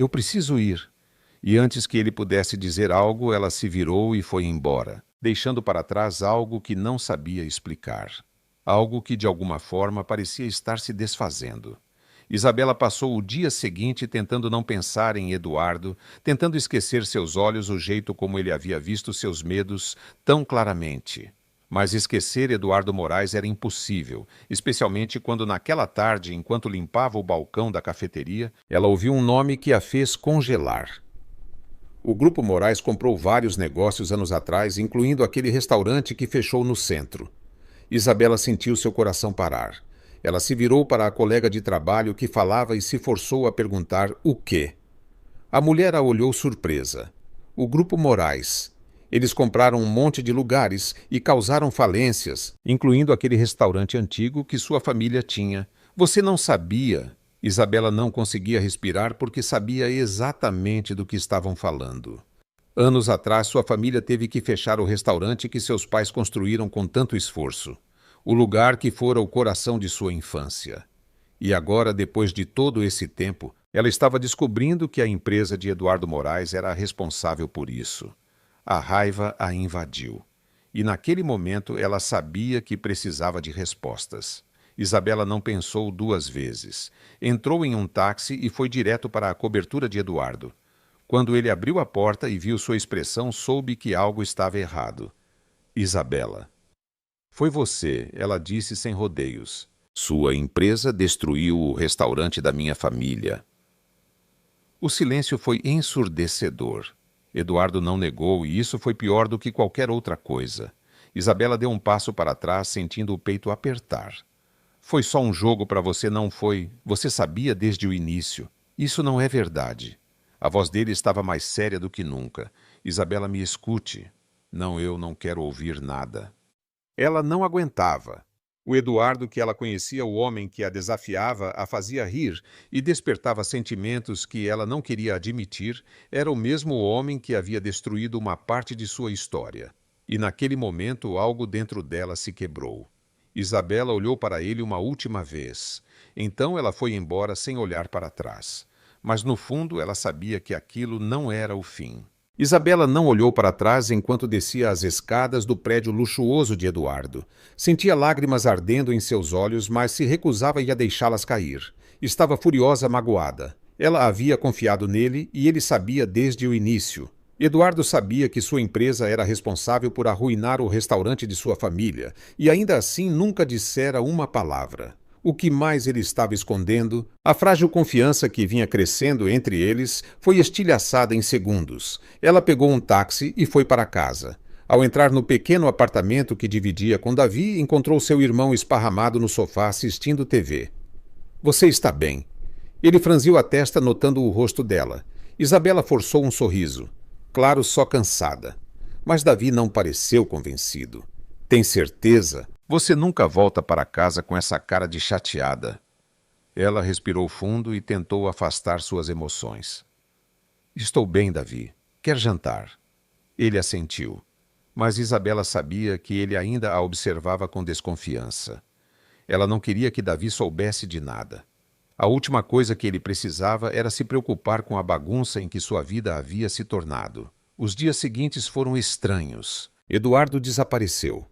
preciso ir. E antes que ele pudesse dizer algo, ela se virou e foi embora, deixando para trás algo que não sabia explicar. Algo que, de alguma forma, parecia estar se desfazendo. Isabela passou o dia seguinte tentando não pensar em Eduardo, tentando esquecer seus olhos o jeito como ele havia visto seus medos tão claramente. Mas esquecer Eduardo Moraes era impossível, especialmente quando naquela tarde, enquanto limpava o balcão da cafeteria, ela ouviu um nome que a fez congelar. O Grupo Moraes comprou vários negócios anos atrás, incluindo aquele restaurante que fechou no centro. Isabela sentiu seu coração parar. Ela se virou para a colega de trabalho que falava e se forçou a perguntar o quê. A mulher a olhou surpresa. O Grupo Moraes. Eles compraram um monte de lugares e causaram falências, incluindo aquele restaurante antigo que sua família tinha. Você não sabia? Isabela não conseguia respirar porque sabia exatamente do que estavam falando. Anos atrás, sua família teve que fechar o restaurante que seus pais construíram com tanto esforço. O lugar que fora o coração de sua infância. E agora, depois de todo esse tempo, ela estava descobrindo que a empresa de Eduardo Moraes era a responsável por isso. A raiva a invadiu. E naquele momento ela sabia que precisava de respostas. Isabela não pensou 2 vezes. Entrou em um táxi e foi direto para a cobertura de Eduardo. Quando ele abriu a porta e viu sua expressão, soube que algo estava errado. Isabela. Foi você, ela disse sem rodeios. Sua empresa destruiu o restaurante da minha família. O silêncio foi ensurdecedor. Eduardo não negou e isso foi pior do que qualquer outra coisa. Isabela deu um passo para trás, sentindo o peito apertar. Foi só um jogo para você, não foi? Você sabia desde o início. Isso não é verdade. A voz dele estava mais séria do que nunca. Isabela, me escute. Não, eu não quero ouvir nada. Ela não aguentava. O Eduardo que ela conhecia, o homem que a desafiava, a fazia rir e despertava sentimentos que ela não queria admitir, era o mesmo homem que havia destruído uma parte de sua história. E naquele momento algo dentro dela se quebrou. Isabela olhou para ele uma última vez. Então ela foi embora sem olhar para trás. Mas no fundo ela sabia que aquilo não era o fim. Isabela não olhou para trás enquanto descia as escadas do prédio luxuoso de Eduardo. Sentia lágrimas ardendo em seus olhos, mas se recusava a deixá-las cair. Estava furiosa, magoada. Ela havia confiado nele e ele sabia desde o início. Eduardo sabia que sua empresa era responsável por arruinar o restaurante de sua família e ainda assim nunca dissera uma palavra. O que mais ele estava escondendo, a frágil confiança que vinha crescendo entre eles, foi estilhaçada em segundos. Ela pegou um táxi e foi para casa. Ao entrar no pequeno apartamento que dividia com Davi, encontrou seu irmão esparramado no sofá assistindo TV. Você está bem. Ele franziu a testa notando o rosto dela. Isabela forçou um sorriso. Claro, só cansada. Mas Davi não pareceu convencido. Tem certeza? Você nunca volta para casa com essa cara de chateada. Ela respirou fundo e tentou afastar suas emoções. Estou bem, Davi. Quer jantar? Ele assentiu. Mas Isabela sabia que ele ainda a observava com desconfiança. Ela não queria que Davi soubesse de nada. A última coisa que ele precisava era se preocupar com a bagunça em que sua vida havia se tornado. Os dias seguintes foram estranhos. Eduardo desapareceu.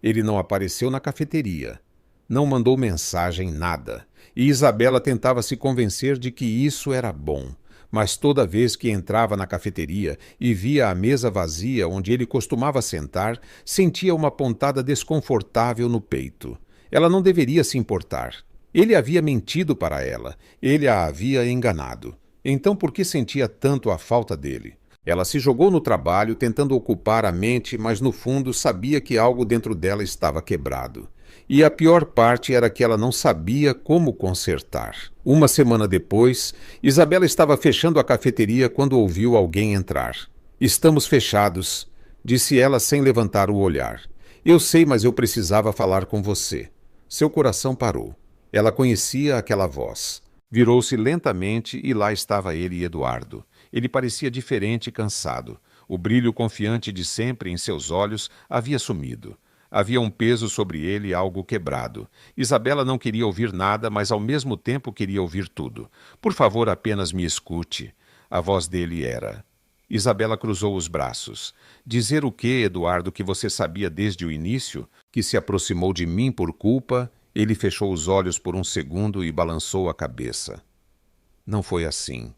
Ele não apareceu na cafeteria. Não mandou mensagem, nada. E Isabela tentava se convencer de que isso era bom. Mas toda vez que entrava na cafeteria e via a mesa vazia onde ele costumava sentar, sentia uma pontada desconfortável no peito. Ela não deveria se importar. Ele havia mentido para ela. Ele a havia enganado. Então por que sentia tanto a falta dele? Ela se jogou no trabalho, tentando ocupar a mente, mas no fundo sabia que algo dentro dela estava quebrado. E a pior parte era que ela não sabia como consertar. Uma semana depois, Isabela estava fechando a cafeteria quando ouviu alguém entrar. Estamos fechados, disse ela sem levantar o olhar. Eu sei, mas eu precisava falar com você. Seu coração parou. Ela conhecia aquela voz. Virou-se lentamente e lá estava ele e Eduardo. Ele parecia diferente e cansado. O brilho confiante de sempre em seus olhos havia sumido. Havia um peso sobre ele, algo quebrado. Isabela não queria ouvir nada, mas ao mesmo tempo queria ouvir tudo. Por favor, apenas me escute. A voz dele era. Isabela cruzou os braços. Dizer o quê, Eduardo, que você sabia desde o início? Que se aproximou de mim por culpa? Ele fechou os olhos por um segundo e balançou a cabeça. Não foi assim.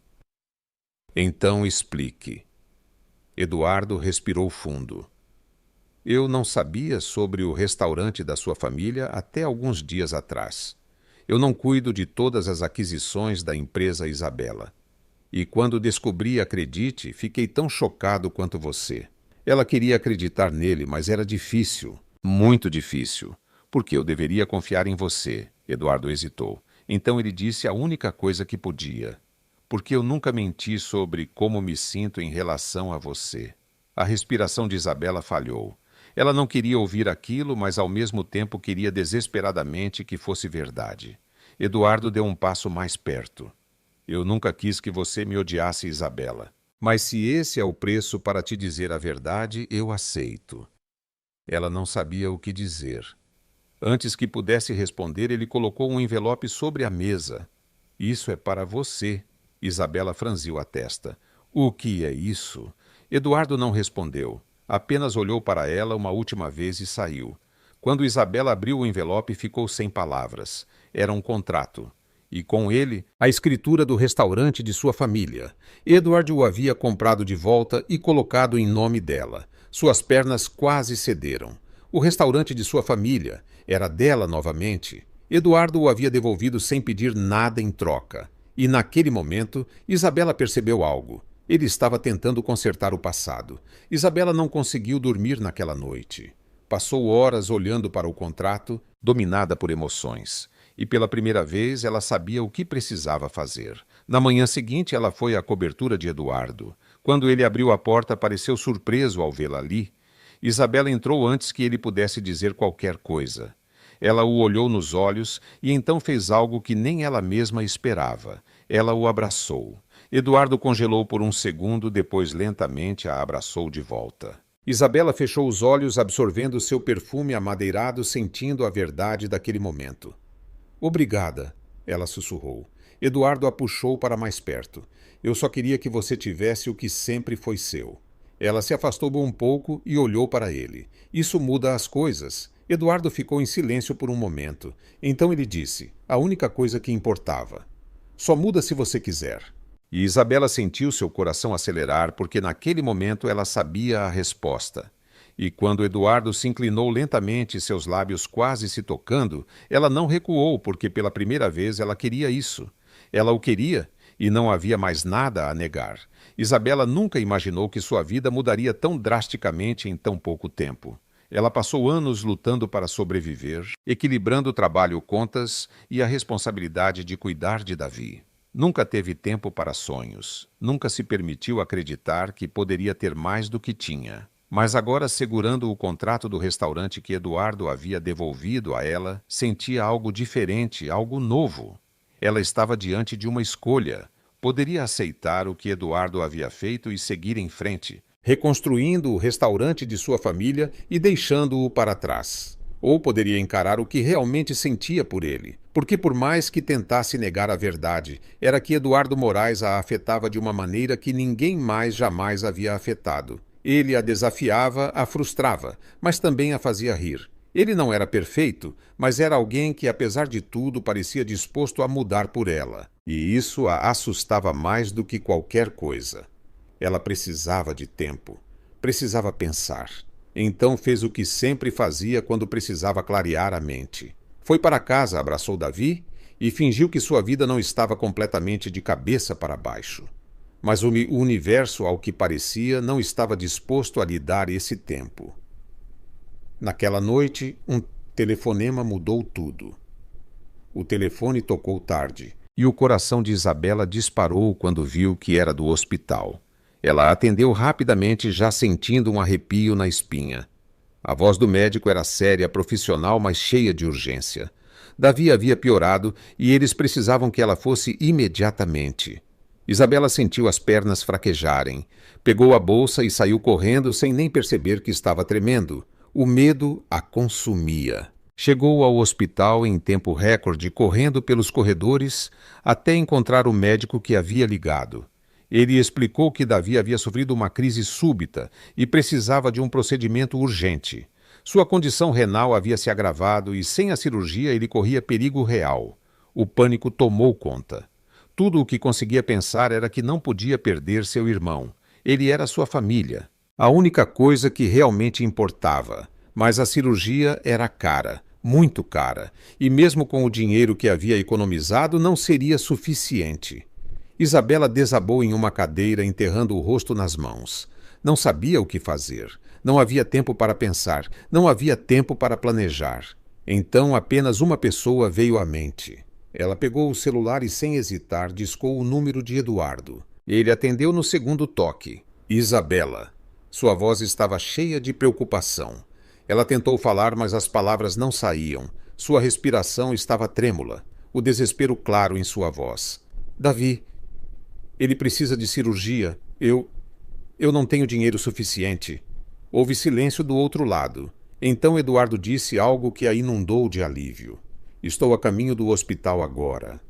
Então explique. Eduardo respirou fundo. Eu não sabia sobre o restaurante da sua família até alguns dias atrás. Eu não cuido de todas as aquisições da empresa Isabela. E quando descobri, acredite, fiquei tão chocado quanto você. Ela queria acreditar nele, mas era difícil, muito difícil. Porque eu deveria confiar em você, Eduardo hesitou. Então ele disse a única coisa que podia. Porque eu nunca menti sobre como me sinto em relação a você. A respiração de Isabela falhou. Ela não queria ouvir aquilo, mas ao mesmo tempo queria desesperadamente que fosse verdade. Eduardo deu um passo mais perto. Eu nunca quis que você me odiasse, Isabela. Mas se esse é o preço para te dizer a verdade, eu aceito. Ela não sabia o que dizer. Antes que pudesse responder, ele colocou um envelope sobre a mesa. Isso é para você. Isabela franziu a testa. O que é isso? Eduardo não respondeu. Apenas olhou para ela uma última vez e saiu. Quando Isabela abriu o envelope, ficou sem palavras. Era um contrato. E com ele, a escritura do restaurante de sua família. Edward o havia comprado de volta e colocado em nome dela. Suas pernas quase cederam. O restaurante de sua família era dela novamente. Eduardo o havia devolvido sem pedir nada em troca. E naquele momento, Isabela percebeu algo. Ele estava tentando consertar o passado. Isabela não conseguiu dormir naquela noite. Passou horas olhando para o contrato, dominada por emoções. E pela primeira vez ela sabia o que precisava fazer. Na manhã seguinte ela foi à cobertura de Eduardo. Quando ele abriu a porta, pareceu surpreso ao vê-la ali. Isabela entrou antes que ele pudesse dizer qualquer coisa. Ela o olhou nos olhos e então fez algo que nem ela mesma esperava. Ela o abraçou. Eduardo congelou por um segundo, depois lentamente a abraçou de volta. Isabela fechou os olhos, absorvendo seu perfume amadeirado, sentindo a verdade daquele momento. Obrigada, ela sussurrou. Eduardo a puxou para mais perto. Eu só queria que você tivesse o que sempre foi seu. Ela se afastou um pouco e olhou para ele. Isso muda as coisas. Eduardo ficou em silêncio por um momento. Então ele disse, a única coisa que importava. Só muda se você quiser. E Isabela sentiu seu coração acelerar porque naquele momento ela sabia a resposta. E quando Eduardo se inclinou lentamente, seus lábios quase se tocando, ela não recuou porque pela primeira vez ela queria isso. Ela o queria e não havia mais nada a negar. Isabela nunca imaginou que sua vida mudaria tão drasticamente em tão pouco tempo. Ela passou anos lutando para sobreviver, equilibrando o trabalho, contas e a responsabilidade de cuidar de Davi. Nunca teve tempo para sonhos. Nunca se permitiu acreditar que poderia ter mais do que tinha. Mas agora, segurando o contrato do restaurante que Eduardo havia devolvido a ela, sentia algo diferente, algo novo. Ela estava diante de uma escolha. Poderia aceitar o que Eduardo havia feito e seguir em frente, reconstruindo o restaurante de sua família e deixando-o para trás. Ou poderia encarar o que realmente sentia por ele, porque por mais que tentasse negar a verdade, era que Eduardo Moraes a afetava de uma maneira que ninguém mais jamais havia afetado. Ele a desafiava, a frustrava, mas também a fazia rir. Ele não era perfeito, mas era alguém que, apesar de tudo, parecia disposto a mudar por ela. E isso a assustava mais do que qualquer coisa. Ela precisava de tempo, precisava pensar. Então fez o que sempre fazia quando precisava clarear a mente. Foi para casa, abraçou Davi e fingiu que sua vida não estava completamente de cabeça para baixo. Mas o universo, ao que parecia, não estava disposto a lhe dar esse tempo. Naquela noite, um telefonema mudou tudo. O telefone tocou tarde, e o coração de Isabela disparou quando viu que era do hospital. Ela atendeu rapidamente, já sentindo um arrepio na espinha. A voz do médico era séria, profissional, mas cheia de urgência. Davi havia piorado e eles precisavam que ela fosse imediatamente. Isabela sentiu as pernas fraquejarem. Pegou a bolsa e saiu correndo sem nem perceber que estava tremendo. O medo a consumia. Chegou ao hospital em tempo recorde, correndo pelos corredores, até encontrar o médico que havia ligado. Ele explicou que Davi havia sofrido uma crise súbita e precisava de um procedimento urgente. Sua condição renal havia se agravado e, sem a cirurgia, ele corria perigo real. O pânico tomou conta. Tudo o que conseguia pensar era que não podia perder seu irmão. Ele era sua família. A única coisa que realmente importava. Mas a cirurgia era cara, muito cara, e mesmo com o dinheiro que havia economizado não seria suficiente. Isabela desabou em uma cadeira, enterrando o rosto nas mãos. Não sabia o que fazer. Não havia tempo para pensar. Não havia tempo para planejar. Então apenas uma pessoa veio à mente. Ela pegou o celular e, sem hesitar, discou o número de Eduardo. Ele atendeu no segundo toque. Isabela. Sua voz estava cheia de preocupação. Ela tentou falar, mas as palavras não saíam. Sua respiração estava trêmula, o desespero claro em sua voz. Davi, ele precisa de cirurgia. Eu não tenho dinheiro suficiente. Houve silêncio do outro lado. Então Eduardo disse algo que a inundou de alívio. Estou a caminho do hospital agora.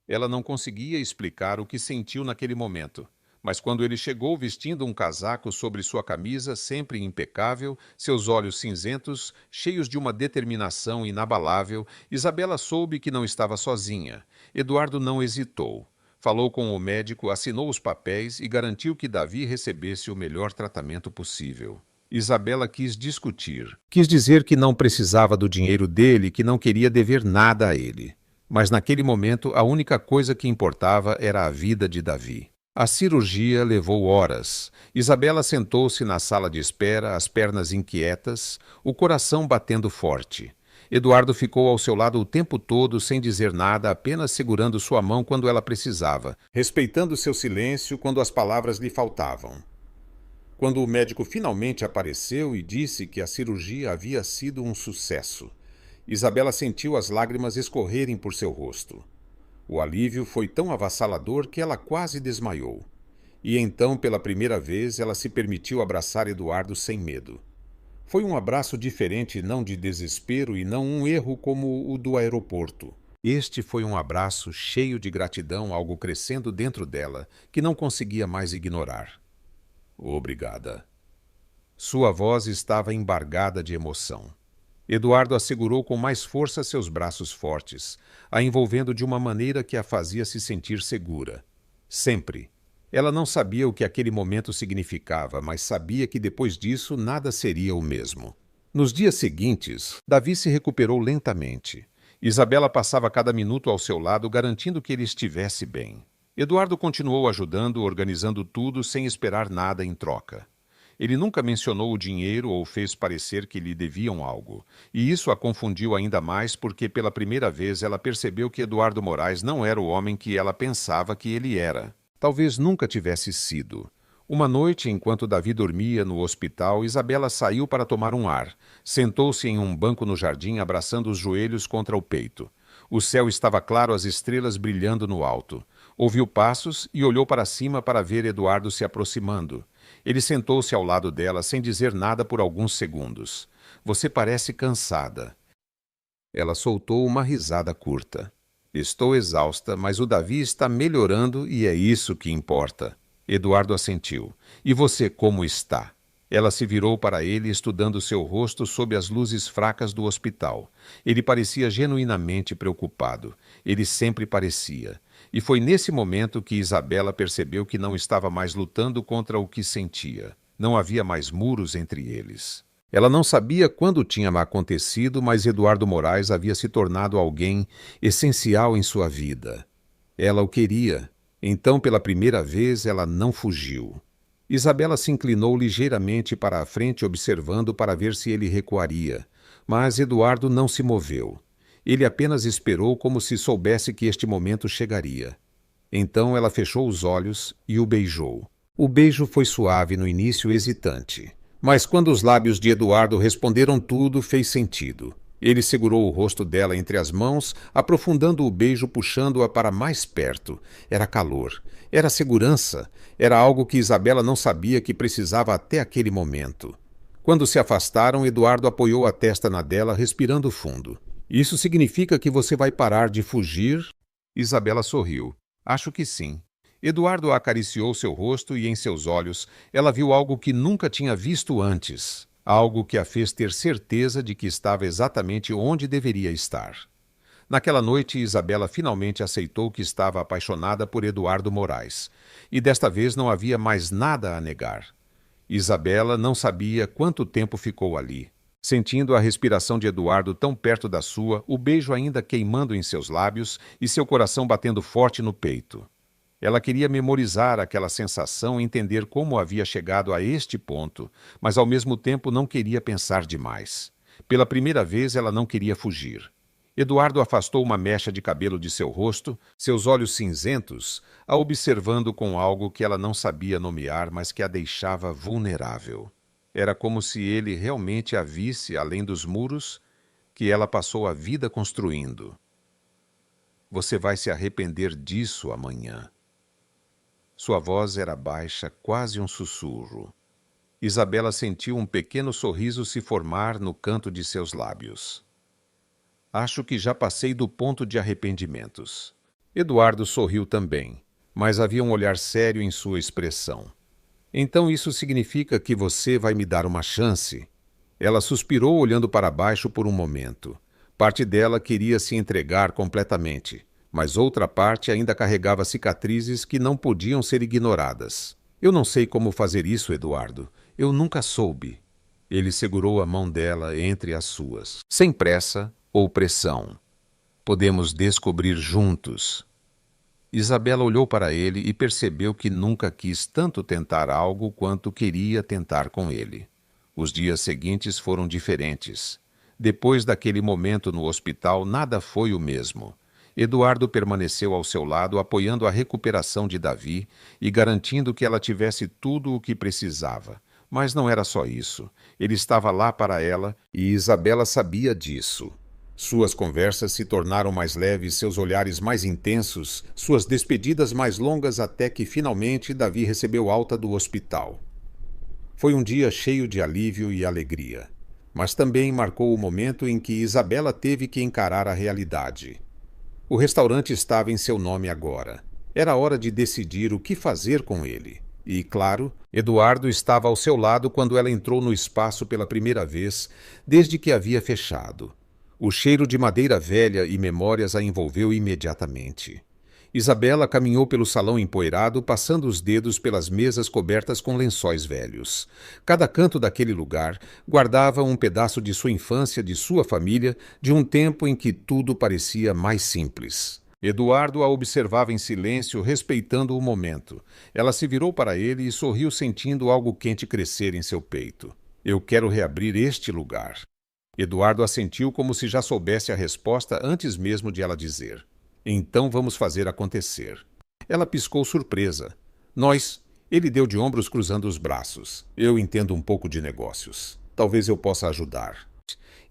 Ela não conseguia explicar o que sentiu naquele momento. Mas quando ele chegou vestindo um casaco sobre sua camisa, sempre impecável, seus olhos cinzentos, cheios de uma determinação inabalável, Isabela soube que não estava sozinha. Eduardo não hesitou. Falou com o médico, assinou os papéis e garantiu que Davi recebesse o melhor tratamento possível. Isabela quis discutir. Quis dizer que não precisava do dinheiro dele, que não queria dever nada a ele. Mas naquele momento, a única coisa que importava era a vida de Davi. A cirurgia levou horas. Isabela sentou-se na sala de espera, as pernas inquietas, o coração batendo forte. Eduardo ficou ao seu lado o tempo todo, sem dizer nada, apenas segurando sua mão quando ela precisava, respeitando seu silêncio quando as palavras lhe faltavam. Quando o médico finalmente apareceu e disse que a cirurgia havia sido um sucesso, Isabela sentiu as lágrimas escorrerem por seu rosto. O alívio foi tão avassalador que ela quase desmaiou. E então, pela primeira vez, ela se permitiu abraçar Eduardo sem medo. Foi um abraço diferente, não de desespero e não um erro como o do aeroporto. Este foi um abraço cheio de gratidão, algo crescendo dentro dela, que não conseguia mais ignorar. Obrigada. Sua voz estava embargada de emoção. Eduardo a segurou com mais força seus braços fortes, a envolvendo de uma maneira que a fazia se sentir segura. Sempre. Ela não sabia o que aquele momento significava, mas sabia que depois disso nada seria o mesmo. Nos dias seguintes, Davi se recuperou lentamente. Isabela passava cada minuto ao seu lado, garantindo que ele estivesse bem. Eduardo continuou ajudando, organizando tudo sem esperar nada em troca. Ele nunca mencionou o dinheiro ou fez parecer que lhe deviam algo. E isso a confundiu ainda mais porque pela primeira vez ela percebeu que Eduardo Moraes não era o homem que ela pensava que ele era. Talvez nunca tivesse sido. Uma noite, enquanto Davi dormia no hospital, Isabela saiu para tomar um ar. Sentou-se em um banco no jardim, abraçando os joelhos contra o peito. O céu estava claro, as estrelas brilhando no alto. Ouviu passos e olhou para cima para ver Eduardo se aproximando. Ele sentou-se ao lado dela sem dizer nada por alguns segundos. Você parece cansada. Ela soltou uma risada curta. Estou exausta, mas o Davi está melhorando e é isso que importa. Eduardo assentiu. E você como está? Ela se virou para ele, estudando seu rosto sob as luzes fracas do hospital. Ele parecia genuinamente preocupado. Ele sempre parecia. E foi nesse momento que Isabela percebeu que não estava mais lutando contra o que sentia. Não havia mais muros entre eles. Ela não sabia quando tinha acontecido, mas Eduardo Moraes havia se tornado alguém essencial em sua vida. Ela o queria. Então, pela primeira vez, ela não fugiu. Isabela se inclinou ligeiramente para a frente, observando para ver se ele recuaria. Mas Eduardo não se moveu. Ele apenas esperou como se soubesse que este momento chegaria. Então ela fechou os olhos e o beijou. O beijo foi suave no início, hesitante. Mas quando os lábios de Eduardo responderam tudo, fez sentido. Ele segurou o rosto dela entre as mãos, aprofundando o beijo, puxando-a para mais perto. Era calor, era segurança, era algo que Isabela não sabia que precisava até aquele momento. Quando se afastaram, Eduardo apoiou a testa na dela, respirando fundo. Isso significa que você vai parar de fugir? Isabela sorriu. Acho que sim. Eduardo acariciou seu rosto e em seus olhos ela viu algo que nunca tinha visto antes. Algo que a fez ter certeza de que estava exatamente onde deveria estar. Naquela noite, Isabela finalmente aceitou que estava apaixonada por Eduardo Moraes. E desta vez não havia mais nada a negar. Isabela não sabia quanto tempo ficou ali. Sentindo a respiração de Eduardo tão perto da sua, o beijo ainda queimando em seus lábios e seu coração batendo forte no peito. Ela queria memorizar aquela sensação e entender como havia chegado a este ponto, mas ao mesmo tempo não queria pensar demais. Pela primeira vez ela não queria fugir. Eduardo afastou uma mecha de cabelo de seu rosto, seus olhos cinzentos, a observando com algo que ela não sabia nomear, mas que a deixava vulnerável. Era como se ele realmente a visse além dos muros que ela passou a vida construindo. Você vai se arrepender disso amanhã. Sua voz era baixa, quase um sussurro. Isabela sentiu um pequeno sorriso se formar no canto de seus lábios. Acho que já passei do ponto de arrependimentos. Eduardo sorriu também, mas havia um olhar sério em sua expressão. Então isso significa que você vai me dar uma chance? Ela suspirou olhando para baixo por um momento. Parte dela queria se entregar completamente, mas outra parte ainda carregava cicatrizes que não podiam ser ignoradas. Eu não sei como fazer isso, Eduardo. Eu nunca soube. Ele segurou a mão dela entre as suas, sem pressa ou pressão. Podemos descobrir juntos. Isabela olhou para ele e percebeu que nunca quis tanto tentar algo quanto queria tentar com ele. Os dias seguintes foram diferentes. Depois daquele momento no hospital, nada foi o mesmo. Eduardo permaneceu ao seu lado, apoiando a recuperação de Davi e garantindo que ela tivesse tudo o que precisava. Mas não era só isso. Ele estava lá para ela e Isabela sabia disso. Suas conversas se tornaram mais leves, seus olhares mais intensos, suas despedidas mais longas até que, finalmente, Davi recebeu alta do hospital. Foi um dia cheio de alívio e alegria, mas também marcou o momento em que Isabela teve que encarar a realidade. O restaurante estava em seu nome agora. Era hora de decidir o que fazer com ele. E, claro, Eduardo estava ao seu lado quando ela entrou no espaço pela primeira vez, desde que havia fechado. O cheiro de madeira velha e memórias a envolveu imediatamente. Isabela caminhou pelo salão empoeirado, passando os dedos pelas mesas cobertas com lençóis velhos. Cada canto daquele lugar guardava um pedaço de sua infância, de sua família, de um tempo em que tudo parecia mais simples. Eduardo a observava em silêncio, respeitando o momento. Ela se virou para ele e sorriu, sentindo algo quente crescer em seu peito. Eu quero reabrir este lugar. Eduardo assentiu como se já soubesse a resposta antes mesmo de ela dizer. Então vamos fazer acontecer. Ela piscou surpresa. Ele deu de ombros cruzando os braços. Eu entendo um pouco de negócios. Talvez eu possa ajudar.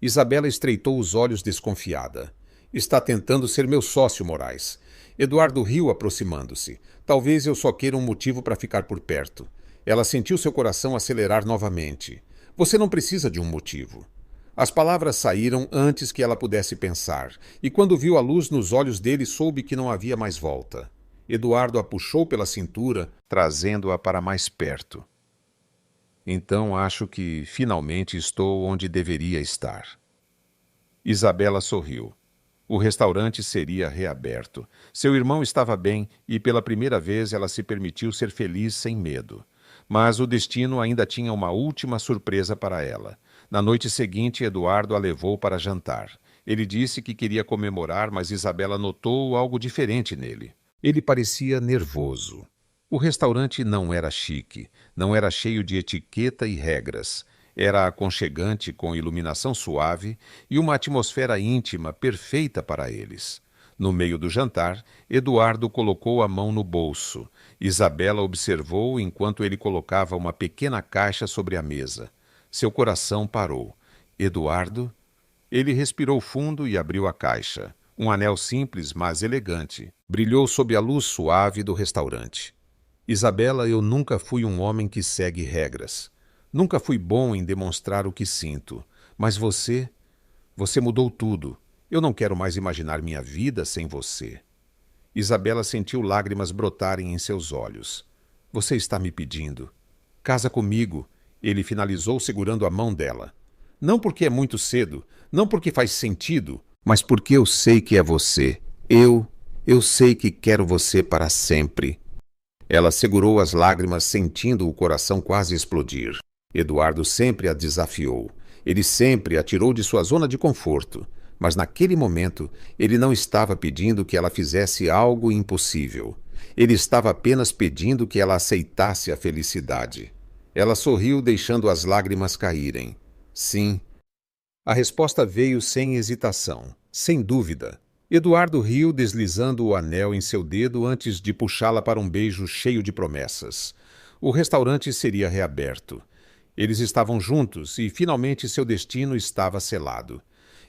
Isabela estreitou os olhos desconfiada. Está tentando ser meu sócio, Moraes. Eduardo riu, aproximando-se. Talvez eu só queira um motivo para ficar por perto. Ela sentiu seu coração acelerar novamente. Você não precisa de um motivo. As palavras saíram antes que ela pudesse pensar, e quando viu a luz nos olhos dele, soube que não havia mais volta. Eduardo a puxou pela cintura, trazendo-a para mais perto. Então acho que finalmente estou onde deveria estar. Isabela sorriu. O restaurante seria reaberto. Seu irmão estava bem e pela primeira vez ela se permitiu ser feliz sem medo. Mas o destino ainda tinha uma última surpresa para ela. Na noite seguinte, Eduardo a levou para jantar. Ele disse que queria comemorar, mas Isabela notou algo diferente nele. Ele parecia nervoso. O restaurante não era chique, não era cheio de etiqueta e regras. Era aconchegante, com iluminação suave e uma atmosfera íntima perfeita para eles. No meio do jantar, Eduardo colocou a mão no bolso. Isabela observou enquanto ele colocava uma pequena caixa sobre a mesa. Seu coração parou. Eduardo? Ele respirou fundo e abriu a caixa. Um anel simples, mas elegante. Brilhou sob a luz suave do restaurante. Isabela, eu nunca fui um homem que segue regras. Nunca fui bom em demonstrar o que sinto. Mas você mudou tudo. Eu não quero mais imaginar minha vida sem você. Isabela sentiu lágrimas brotarem em seus olhos. Você está me pedindo. Casa comigo. Ele finalizou segurando a mão dela. Não porque é muito cedo, não porque faz sentido, mas porque eu sei que é você. Eu sei que quero você para sempre. Ela segurou as lágrimas, sentindo o coração quase explodir. Eduardo sempre a desafiou. Ele sempre a tirou de sua zona de conforto. Mas naquele momento, ele não estava pedindo que ela fizesse algo impossível. Ele estava apenas pedindo que ela aceitasse a felicidade. Ela sorriu, deixando as lágrimas caírem. Sim. A resposta veio sem hesitação, sem dúvida. Eduardo riu, deslizando o anel em seu dedo antes de puxá-la para um beijo cheio de promessas. O restaurante seria reaberto. Eles estavam juntos e, finalmente, seu destino estava selado.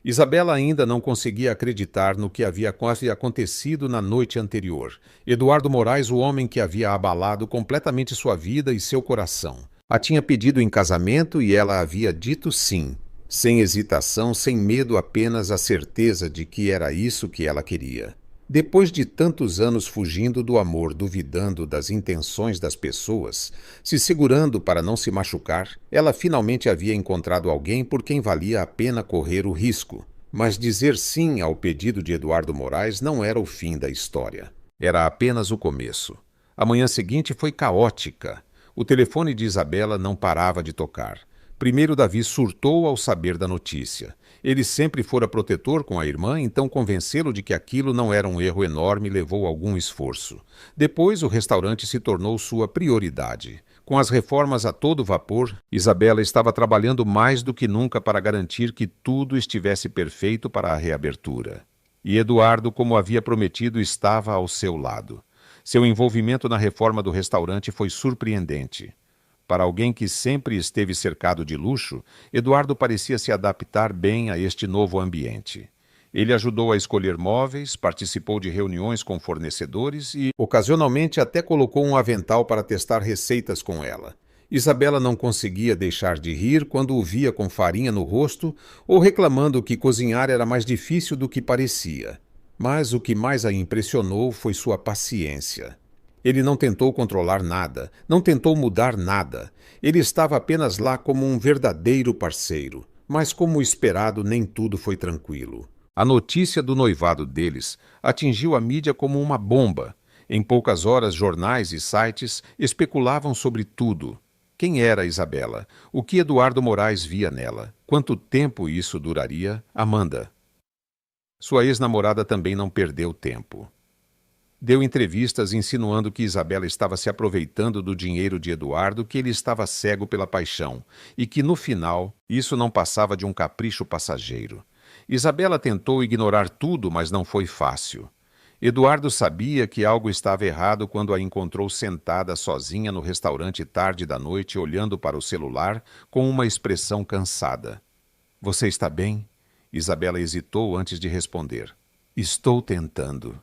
Isabela ainda não conseguia acreditar no que havia acontecido na noite anterior. Eduardo Moraes, o homem que havia abalado completamente sua vida e seu coração, a tinha pedido em casamento e ela havia dito sim. Sem hesitação, sem medo, apenas a certeza de que era isso que ela queria. Depois de tantos anos fugindo do amor, duvidando das intenções das pessoas, se segurando para não se machucar, ela finalmente havia encontrado alguém por quem valia a pena correr o risco. Mas dizer sim ao pedido de Eduardo Moraes não era o fim da história. Era apenas o começo. A manhã seguinte foi caótica. O telefone de Isabela não parava de tocar. Primeiro Davi surtou ao saber da notícia. Ele sempre fora protetor com a irmã, então convencê-lo de que aquilo não era um erro enorme levou algum esforço. Depois, o restaurante se tornou sua prioridade. Com as reformas a todo vapor, Isabela estava trabalhando mais do que nunca para garantir que tudo estivesse perfeito para a reabertura. E Eduardo, como havia prometido, estava ao seu lado. Seu envolvimento na reforma do restaurante foi surpreendente. Para alguém que sempre esteve cercado de luxo, Eduardo parecia se adaptar bem a este novo ambiente. Ele ajudou a escolher móveis, participou de reuniões com fornecedores e, ocasionalmente, até colocou um avental para testar receitas com ela. Isabela não conseguia deixar de rir quando o via com farinha no rosto ou reclamando que cozinhar era mais difícil do que parecia. Mas o que mais a impressionou foi sua paciência. Ele não tentou controlar nada, não tentou mudar nada. Ele estava apenas lá como um verdadeiro parceiro. Mas, como esperado, nem tudo foi tranquilo. A notícia do noivado deles atingiu a mídia como uma bomba. Em poucas horas, jornais e sites especulavam sobre tudo. Quem era Isabela? O que Eduardo Moraes via nela? Quanto tempo isso duraria? Amanda. Sua ex-namorada também não perdeu tempo. Deu entrevistas insinuando que Isabela estava se aproveitando do dinheiro de Eduardo, que ele estava cego pela paixão e que, no final, isso não passava de um capricho passageiro. Isabela tentou ignorar tudo, mas não foi fácil. Eduardo sabia que algo estava errado quando a encontrou sentada sozinha no restaurante tarde da noite, olhando para o celular com uma expressão cansada. "Você está bem?" Isabela hesitou antes de responder. "Estou tentando."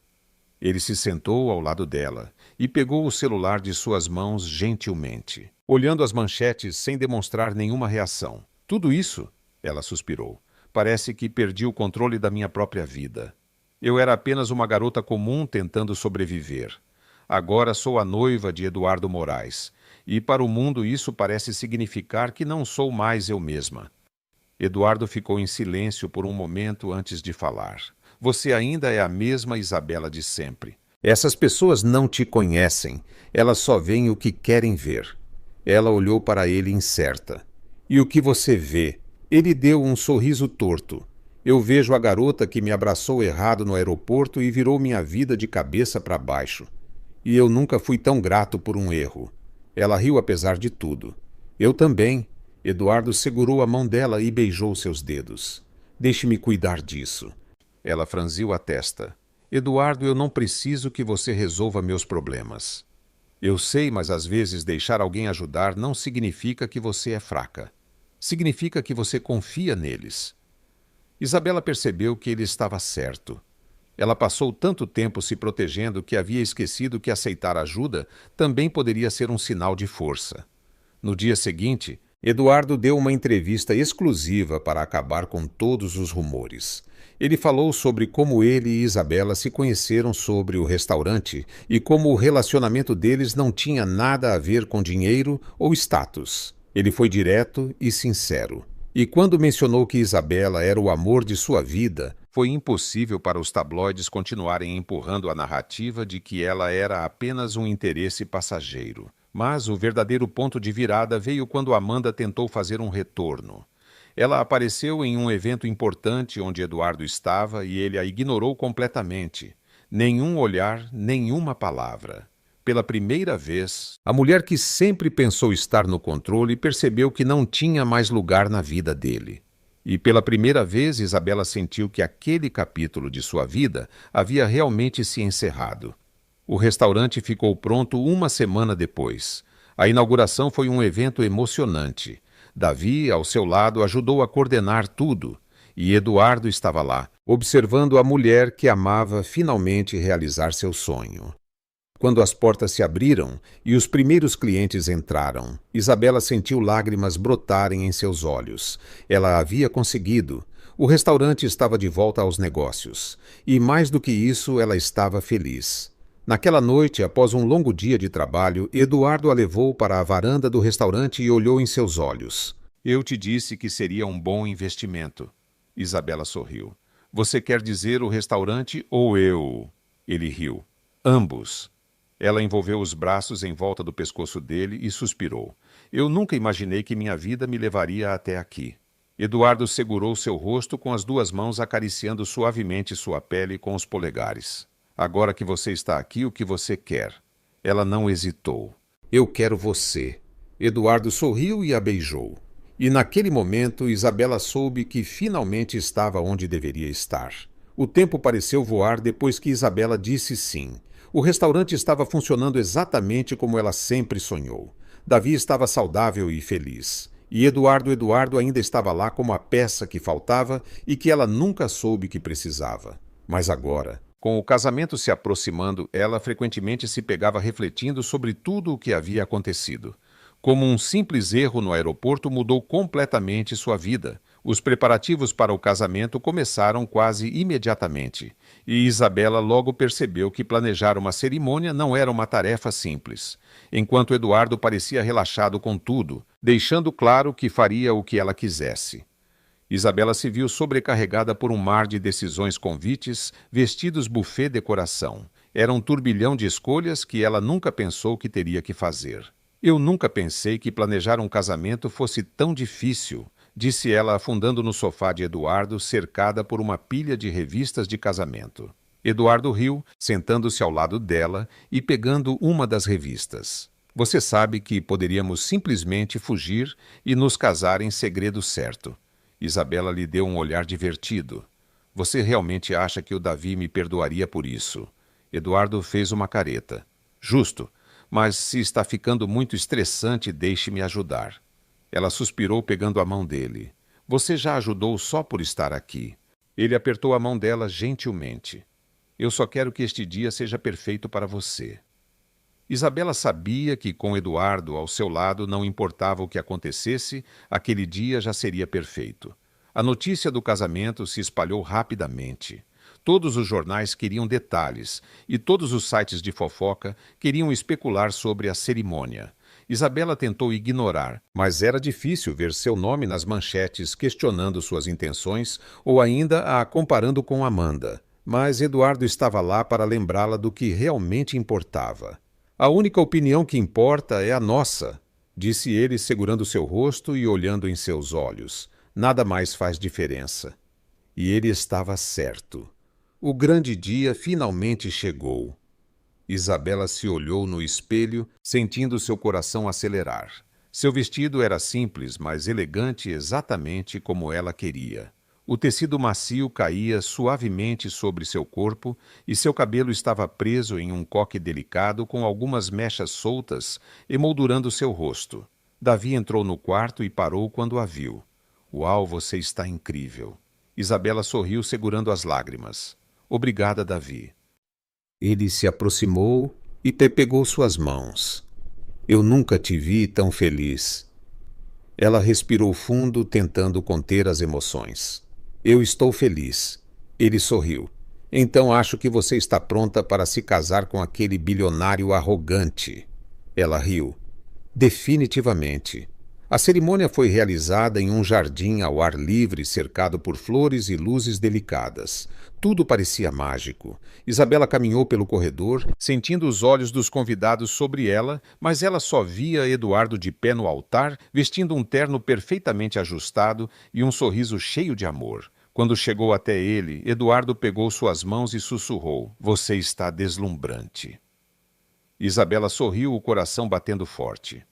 Ele se sentou ao lado dela e pegou o celular de suas mãos gentilmente, olhando as manchetes sem demonstrar nenhuma reação. "Tudo isso?" Ela suspirou. "Parece que perdi o controle da minha própria vida. Eu era apenas uma garota comum tentando sobreviver. Agora sou a noiva de Eduardo Moraes, e para o mundo isso parece significar que não sou mais eu mesma." Eduardo ficou em silêncio por um momento antes de falar. "Você ainda é a mesma Isabela de sempre. Essas pessoas não te conhecem. Elas só veem o que querem ver." Ela olhou para ele incerta. "E o que você vê?" Ele deu um sorriso torto. "Eu vejo a garota que me abraçou errado no aeroporto e virou minha vida de cabeça para baixo. E eu nunca fui tão grato por um erro." Ela riu apesar de tudo. "Eu também." Eduardo segurou a mão dela e beijou seus dedos. "Deixe-me cuidar disso." Ela franziu a testa. "Eduardo, eu não preciso que você resolva meus problemas." "Eu sei, mas às vezes deixar alguém ajudar não significa que você é fraca. Significa que você confia neles." Isabela percebeu que ele estava certo. Ela passou tanto tempo se protegendo que havia esquecido que aceitar ajuda também poderia ser um sinal de força. No dia seguinte, Eduardo deu uma entrevista exclusiva para acabar com todos os rumores. Ele falou sobre como ele e Isabela se conheceram sobre o restaurante e como o relacionamento deles não tinha nada a ver com dinheiro ou status. Ele foi direto e sincero. E quando mencionou que Isabela era o amor de sua vida, foi impossível para os tabloides continuarem empurrando a narrativa de que ela era apenas um interesse passageiro. Mas o verdadeiro ponto de virada veio quando Amanda tentou fazer um retorno. Ela apareceu em um evento importante onde Eduardo estava e ele a ignorou completamente. Nenhum olhar, nenhuma palavra. Pela primeira vez, a mulher que sempre pensou estar no controle percebeu que não tinha mais lugar na vida dele. E pela primeira vez, Isabela sentiu que aquele capítulo de sua vida havia realmente se encerrado. O restaurante ficou pronto uma semana depois. A inauguração foi um evento emocionante. Davi, ao seu lado, ajudou a coordenar tudo. E Eduardo estava lá, observando a mulher que amava finalmente realizar seu sonho. Quando as portas se abriram e os primeiros clientes entraram, Isabela sentiu lágrimas brotarem em seus olhos. Ela havia conseguido. O restaurante estava de volta aos negócios. E mais do que isso, ela estava feliz. Naquela noite, após um longo dia de trabalho, Eduardo a levou para a varanda do restaurante e olhou em seus olhos. "Eu te disse que seria um bom investimento." Isabela sorriu. "Você quer dizer o restaurante ou eu?" Ele riu. "Ambos." Ela envolveu os braços em volta do pescoço dele e suspirou. "Eu nunca imaginei que minha vida me levaria até aqui." Eduardo segurou seu rosto com as duas mãos, acariciando suavemente sua pele com os polegares. "Agora que você está aqui, o que você quer?" Ela não hesitou. "Eu quero você." Eduardo sorriu e a beijou. E naquele momento, Isabela soube que finalmente estava onde deveria estar. O tempo pareceu voar depois que Isabela disse sim. O restaurante estava funcionando exatamente como ela sempre sonhou. Davi estava saudável e feliz. E Eduardo ainda estava lá como a peça que faltava e que ela nunca soube que precisava. Mas agora, com o casamento se aproximando, ela frequentemente se pegava refletindo sobre tudo o que havia acontecido. Como um simples erro no aeroporto mudou completamente sua vida. Os preparativos para o casamento começaram quase imediatamente, e Isabela logo percebeu que planejar uma cerimônia não era uma tarefa simples, enquanto Eduardo parecia relaxado com tudo, deixando claro que faria o que ela quisesse. Isabela se viu sobrecarregada por um mar de decisões, convites, vestidos, buffet, decoração. Era um turbilhão de escolhas que ela nunca pensou que teria que fazer. Eu nunca pensei que planejar um casamento fosse tão difícil, disse ela afundando no sofá de Eduardo, cercada por uma pilha de revistas de casamento. Eduardo riu, sentando-se ao lado dela e pegando uma das revistas. Você sabe que poderíamos simplesmente fugir e nos casar em segredo certo. Isabela lhe deu um olhar divertido. Você realmente acha que o Davi me perdoaria por isso? Eduardo fez uma careta. Justo, mas se está ficando muito estressante, deixe-me ajudar. Ela suspirou pegando a mão dele. Você já ajudou só por estar aqui. Ele apertou a mão dela gentilmente. Eu só quero que este dia seja perfeito para você. Isabela sabia que com Eduardo ao seu lado não importava o que acontecesse, aquele dia já seria perfeito. A notícia do casamento se espalhou rapidamente. Todos os jornais queriam detalhes e todos os sites de fofoca queriam especular sobre a cerimônia. Isabela tentou ignorar, mas era difícil ver seu nome nas manchetes questionando suas intenções ou ainda a comparando com Amanda. Mas Eduardo estava lá para lembrá-la do que realmente importava. A única opinião que importa é a nossa, disse ele segurando seu rosto e olhando em seus olhos. Nada mais faz diferença. E ele estava certo. O grande dia finalmente chegou. Isabela se olhou no espelho, sentindo seu coração acelerar. Seu vestido era simples, mas elegante exatamente como ela queria. O tecido macio caía suavemente sobre seu corpo e seu cabelo estava preso em um coque delicado com algumas mechas soltas emoldurando seu rosto. Davi entrou no quarto e parou quando a viu. Uau, você está incrível. Isabela sorriu segurando as lágrimas. Obrigada, Davi. Ele se aproximou e pegou suas mãos. Eu nunca te vi tão feliz. Ela respirou fundo, tentando conter as emoções. Eu estou feliz. Ele sorriu. Então acho que você está pronta para se casar com aquele bilionário arrogante. Ela riu. Definitivamente. A cerimônia foi realizada em um jardim ao ar livre, cercado por flores e luzes delicadas. Tudo parecia mágico. Isabela caminhou pelo corredor, sentindo os olhos dos convidados sobre ela, mas ela só via Eduardo de pé no altar, vestindo um terno perfeitamente ajustado e um sorriso cheio de amor. Quando chegou até ele, Eduardo pegou suas mãos e sussurrou: Você está deslumbrante. Isabela sorriu, o coração batendo forte.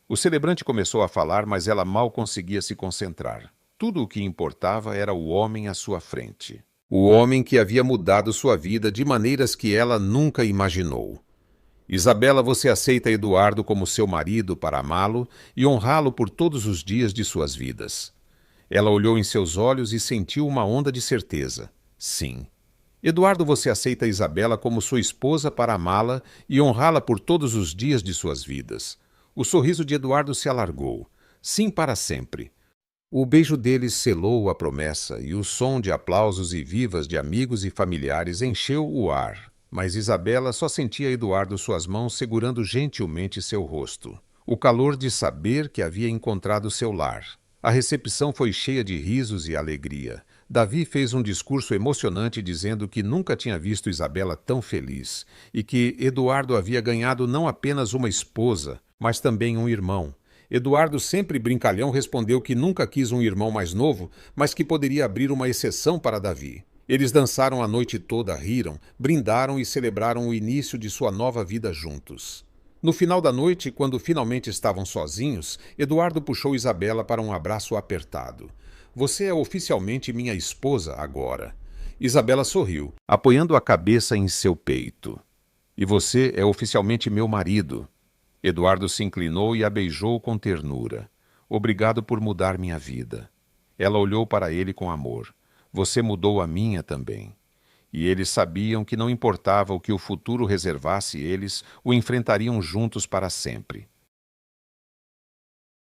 O celebrante começou a falar, mas ela mal conseguia se concentrar. Tudo o que importava era o homem à sua frente. O homem que havia mudado sua vida de maneiras que ela nunca imaginou. Isabela, você aceita Eduardo como seu marido para amá-lo e honrá-lo por todos os dias de suas vidas. Ela olhou em seus olhos e sentiu uma onda de certeza. Sim. Eduardo, você aceita Isabela como sua esposa para amá-la e honrá-la por todos os dias de suas vidas. O sorriso de Eduardo se alargou. Sim, para sempre. O beijo deles selou a promessa e o som de aplausos e vivas de amigos e familiares encheu o ar. Mas Isabela só sentia Eduardo suas mãos segurando gentilmente seu rosto. O calor de saber que havia encontrado seu lar. A recepção foi cheia de risos e alegria. Davi fez um discurso emocionante dizendo que nunca tinha visto Isabela tão feliz e que Eduardo havia ganhado não apenas uma esposa, mas também um irmão. Eduardo, sempre brincalhão, respondeu que nunca quis um irmão mais novo, mas que poderia abrir uma exceção para Davi. Eles dançaram a noite toda, riram, brindaram e celebraram o início de sua nova vida juntos. No final da noite, quando finalmente estavam sozinhos, Eduardo puxou Isabela para um abraço apertado. Você é oficialmente minha esposa agora. Isabela sorriu, apoiando a cabeça em seu peito. E você é oficialmente meu marido. Eduardo se inclinou e a beijou com ternura. Obrigado por mudar minha vida. Ela olhou para ele com amor. Você mudou a minha também. E eles sabiam que não importava o que o futuro reservasse, eles o enfrentariam juntos para sempre.